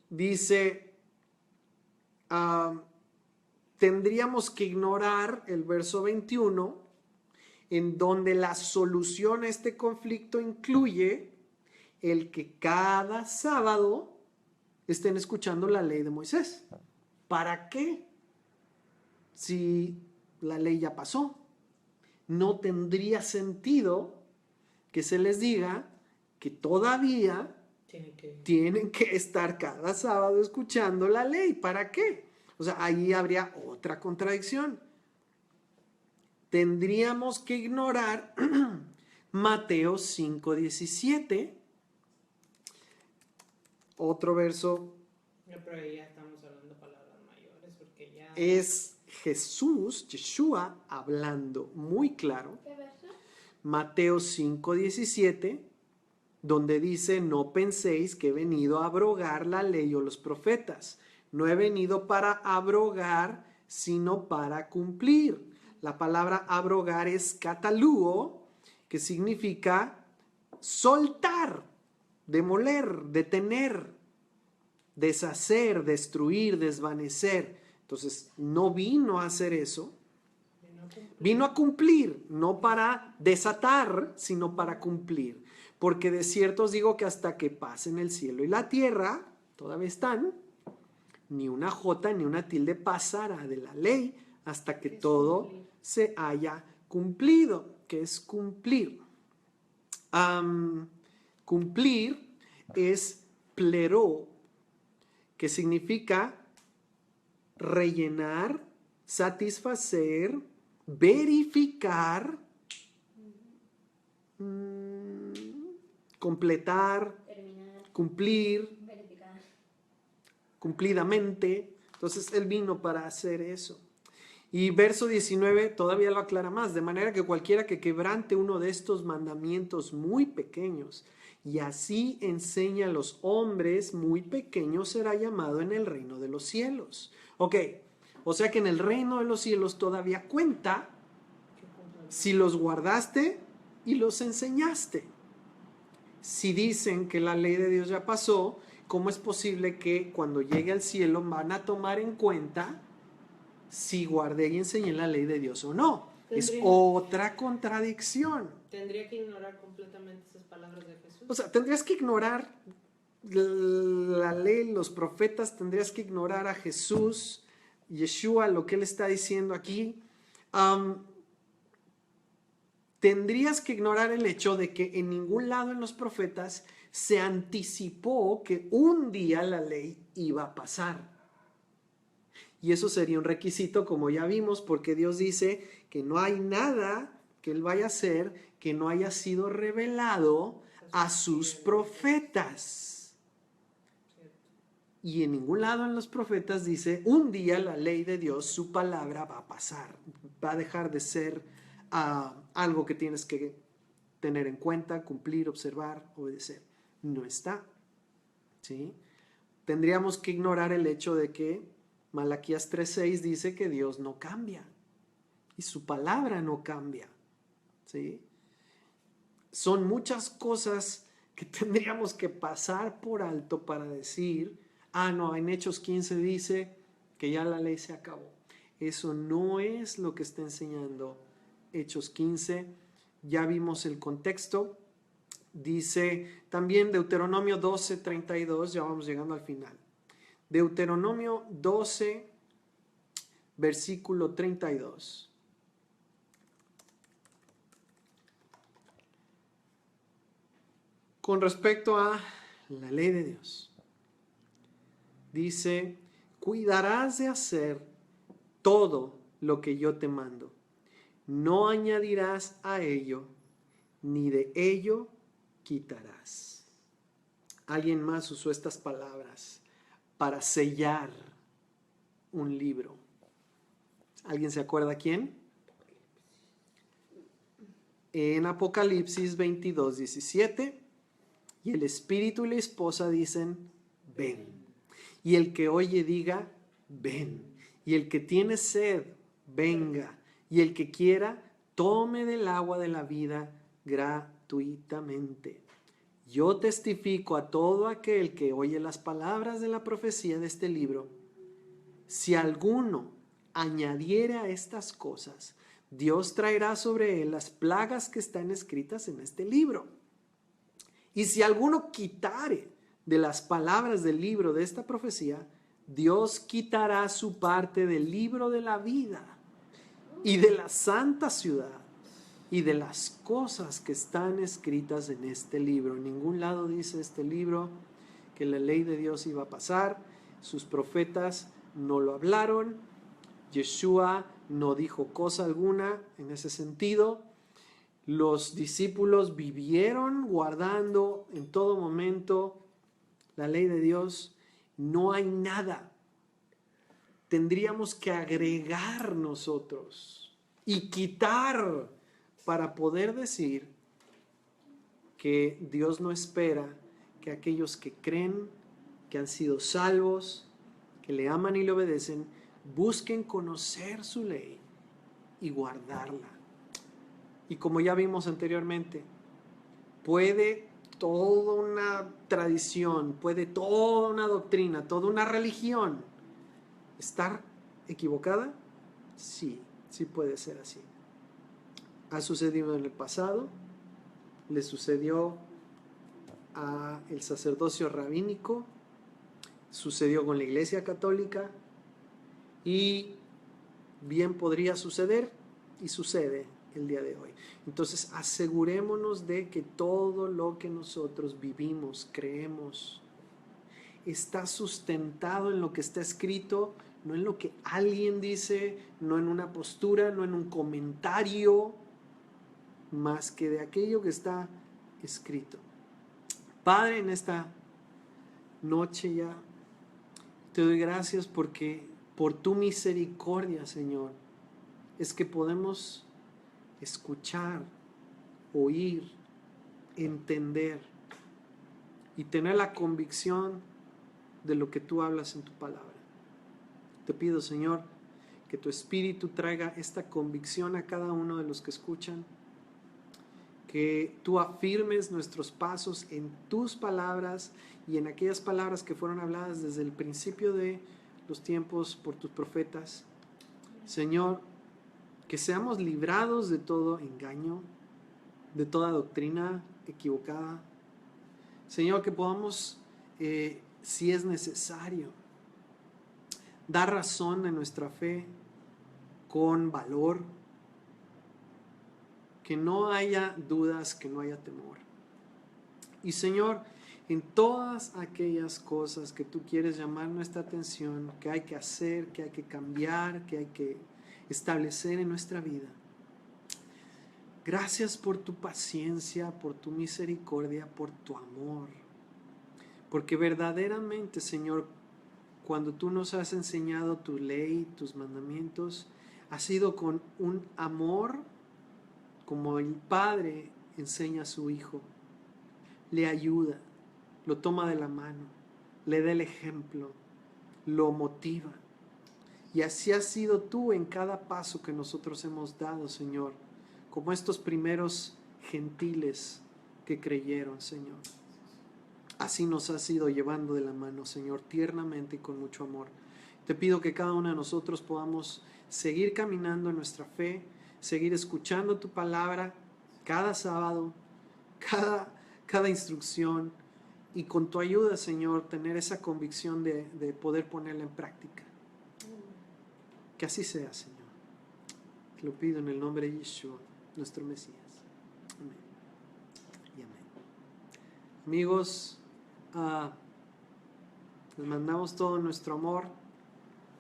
Dice, tendríamos que ignorar el verso 21, en donde la solución a este conflicto incluye el que cada sábado estén escuchando la ley de Moisés. ¿Para qué? Si la ley ya pasó. No tendría sentido que se les diga que todavía tienen que estar cada sábado escuchando la ley. ¿Para qué? O sea, ahí habría otra contradicción. Tendríamos que ignorar Mateo 5:17. Otro verso. Pero ahí ya estamos hablando de palabras mayores, porque ya... Es Jesús, Yeshua, hablando muy claro. ¿Qué verso? Mateo 5:17, donde dice, no penséis que he venido a abrogar la ley o los profetas. No he venido para abrogar, sino para cumplir. La palabra abrogar es katalúo, que significa soltar, demoler, detener, deshacer, destruir, desvanecer. Entonces, no vino a hacer eso. Vino a cumplir, no para desatar, sino para cumplir. Porque de cierto os digo que hasta que pasen el cielo y la tierra, todavía están, ni una jota ni una tilde pasará de la ley hasta que todo se haya cumplido. ¿Qué es cumplir? Cumplir es pleró, que significa rellenar, satisfacer, verificar, completar, Terminar, cumplir, verificar. cumplidamente. Entonces él vino para hacer eso. Y verso 19 todavía lo aclara más, de manera que cualquiera que quebrante uno de estos mandamientos muy pequeños y así enseña a los hombres muy pequeños será llamado en el reino de los cielos. Ok, o sea que en el reino de los cielos todavía cuenta si los guardaste y los enseñaste. Si dicen que la ley de Dios ya pasó, ¿cómo es posible que cuando llegue al cielo van a tomar en cuenta si guardé y enseñé la ley de Dios o no? Es otra contradicción. Tendría que ignorar completamente esas palabras de Jesús. O sea, tendrías que ignorar la ley, los profetas, tendrías que ignorar a Jesús, Yeshua, lo que él está diciendo aquí. Tendrías que ignorar el hecho de que en ningún lado en los profetas se anticipó que un día la ley iba a pasar. Y eso sería un requisito, como ya vimos, porque Dios dice que no hay nada que Él vaya a hacer que no haya sido revelado a sus profetas. Y en ningún lado en los profetas dice, un día la ley de Dios, su palabra va a pasar, va a dejar de ser algo que tienes que tener en cuenta, cumplir, observar, obedecer. No está. ¿Sí? Tendríamos que ignorar el hecho de que Malaquías 3:6 dice que Dios no cambia y su palabra no cambia. ¿Sí? Son muchas cosas que tendríamos que pasar por alto para decir, No, en Hechos 15 dice que ya la ley se acabó. Eso no es lo que está enseñando Hechos 15. Ya vimos el contexto. Dice también Deuteronomio 12:32, ya vamos llegando al final. Deuteronomio 12, versículo 32. Con respecto a la ley de Dios, dice, cuidarás de hacer todo lo que yo te mando. No añadirás a ello, ni de ello quitarás. Alguien más usó estas palabras para sellar un libro. ¿Alguien se acuerda quién? En Apocalipsis 22:17, y el espíritu y la esposa dicen, ven. Y el que oye diga, ven. Y el que tiene sed, venga. Y el que quiera, tome del agua de la vida gratuitamente. Yo testifico a todo aquel que oye las palabras de la profecía de este libro. Si alguno añadiere a estas cosas, Dios traerá sobre él las plagas que están escritas en este libro. Y si alguno quitare de las palabras del libro de esta profecía, Dios quitará su parte del libro de la vida y de la santa ciudad y de las cosas que están escritas en este libro. En ningún lado dice este libro que la ley de Dios iba a pasar. Sus profetas no lo hablaron. Yeshua no dijo cosa alguna en ese sentido. Los discípulos vivieron guardando en todo momento la ley de Dios. No hay nada. Tendríamos que agregar nosotros y quitar para poder decir que Dios no espera que aquellos que creen, que han sido salvos, que le aman y le obedecen, busquen conocer su ley y guardarla. Y como ya vimos anteriormente, puede toda una tradición, puede toda una doctrina, toda una religión estar equivocada. Sí, sí puede ser así. Ha sucedido en el pasado, le sucedió a el sacerdocio rabínico, sucedió con la Iglesia Católica y bien podría suceder y sucede el día de hoy. Entonces asegurémonos de que todo lo que nosotros vivimos, creemos, está sustentado en lo que está escrito, no en lo que alguien dice, no en una postura, no en un comentario, más que de aquello que está escrito. Padre, en esta noche ya te doy gracias porque por tu misericordia, Señor, es que podemos escuchar, oír, entender y tener la convicción de lo que tú hablas en tu palabra. Te pido, Señor, que tu Espíritu traiga esta convicción a cada uno de los que escuchan, que tú afirmes nuestros pasos en tus palabras y en aquellas palabras que fueron habladas desde el principio de los tiempos por tus profetas. Señor, que seamos librados de todo engaño, de toda doctrina equivocada. Señor, que podamos, si es necesario, dar razón de nuestra fe con valor, que no haya dudas, que no haya temor. Y Señor, en todas aquellas cosas que tú quieres llamar nuestra atención, que hay que hacer, que hay que cambiar, que hay que establecer en nuestra vida, gracias por tu paciencia, por tu misericordia, por tu amor. Porque verdaderamente, Señor, cuando tú nos has enseñado tu ley, tus mandamientos, ha sido con un amor como el Padre enseña a su Hijo. Le ayuda, lo toma de la mano, le da el ejemplo, lo motiva. Y así has sido tú en cada paso que nosotros hemos dado, Señor, como estos primeros gentiles que creyeron, Señor. Así nos has ido llevando de la mano, Señor, tiernamente y con mucho amor. Te pido que cada uno de nosotros podamos seguir caminando en nuestra fe, seguir escuchando tu palabra cada sábado, cada instrucción, y con tu ayuda, Señor, tener esa convicción de poder ponerla en práctica. Que así sea, Señor. Te lo pido en el nombre de Yeshua, nuestro Mesías. Amén y amén. Amigos, les mandamos todo nuestro amor,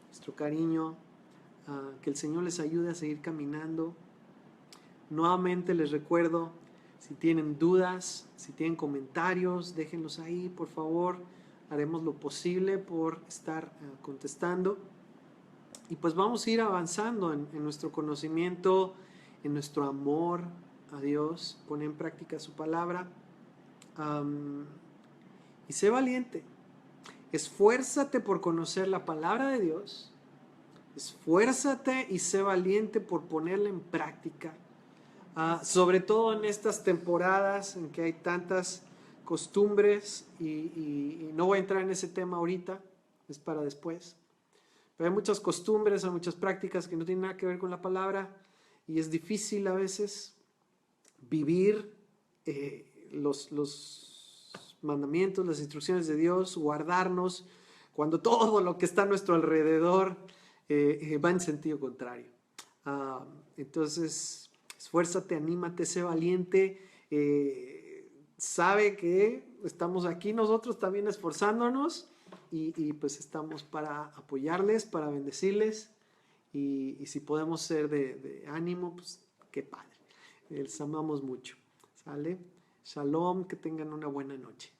nuestro cariño, que el Señor les ayude a seguir caminando. Nuevamente les recuerdo, si tienen dudas, si tienen comentarios, déjenlos ahí, por favor. Haremos lo posible por estar contestando. Y pues vamos a ir avanzando en nuestro conocimiento, en nuestro amor a Dios, poner en práctica su palabra. Y sé valiente. Esfuérzate por conocer la palabra de Dios. Esfuérzate y sé valiente por ponerla en práctica. Sobre todo en estas temporadas en que hay tantas costumbres y no voy a entrar en ese tema ahorita, es para después. Pero hay muchas costumbres, hay muchas prácticas que no tienen nada que ver con la palabra y es difícil a veces vivir los mandamientos, las instrucciones de Dios, guardarnos cuando todo lo que está a nuestro alrededor va en sentido contrario. Entonces, esfuérzate, anímate, sé valiente. Sabe que estamos aquí nosotros también esforzándonos y pues estamos para apoyarles, para bendecirles y si podemos ser de ánimo, pues qué padre. Les amamos mucho. ¿Sale? Shalom, que tengan una buena noche.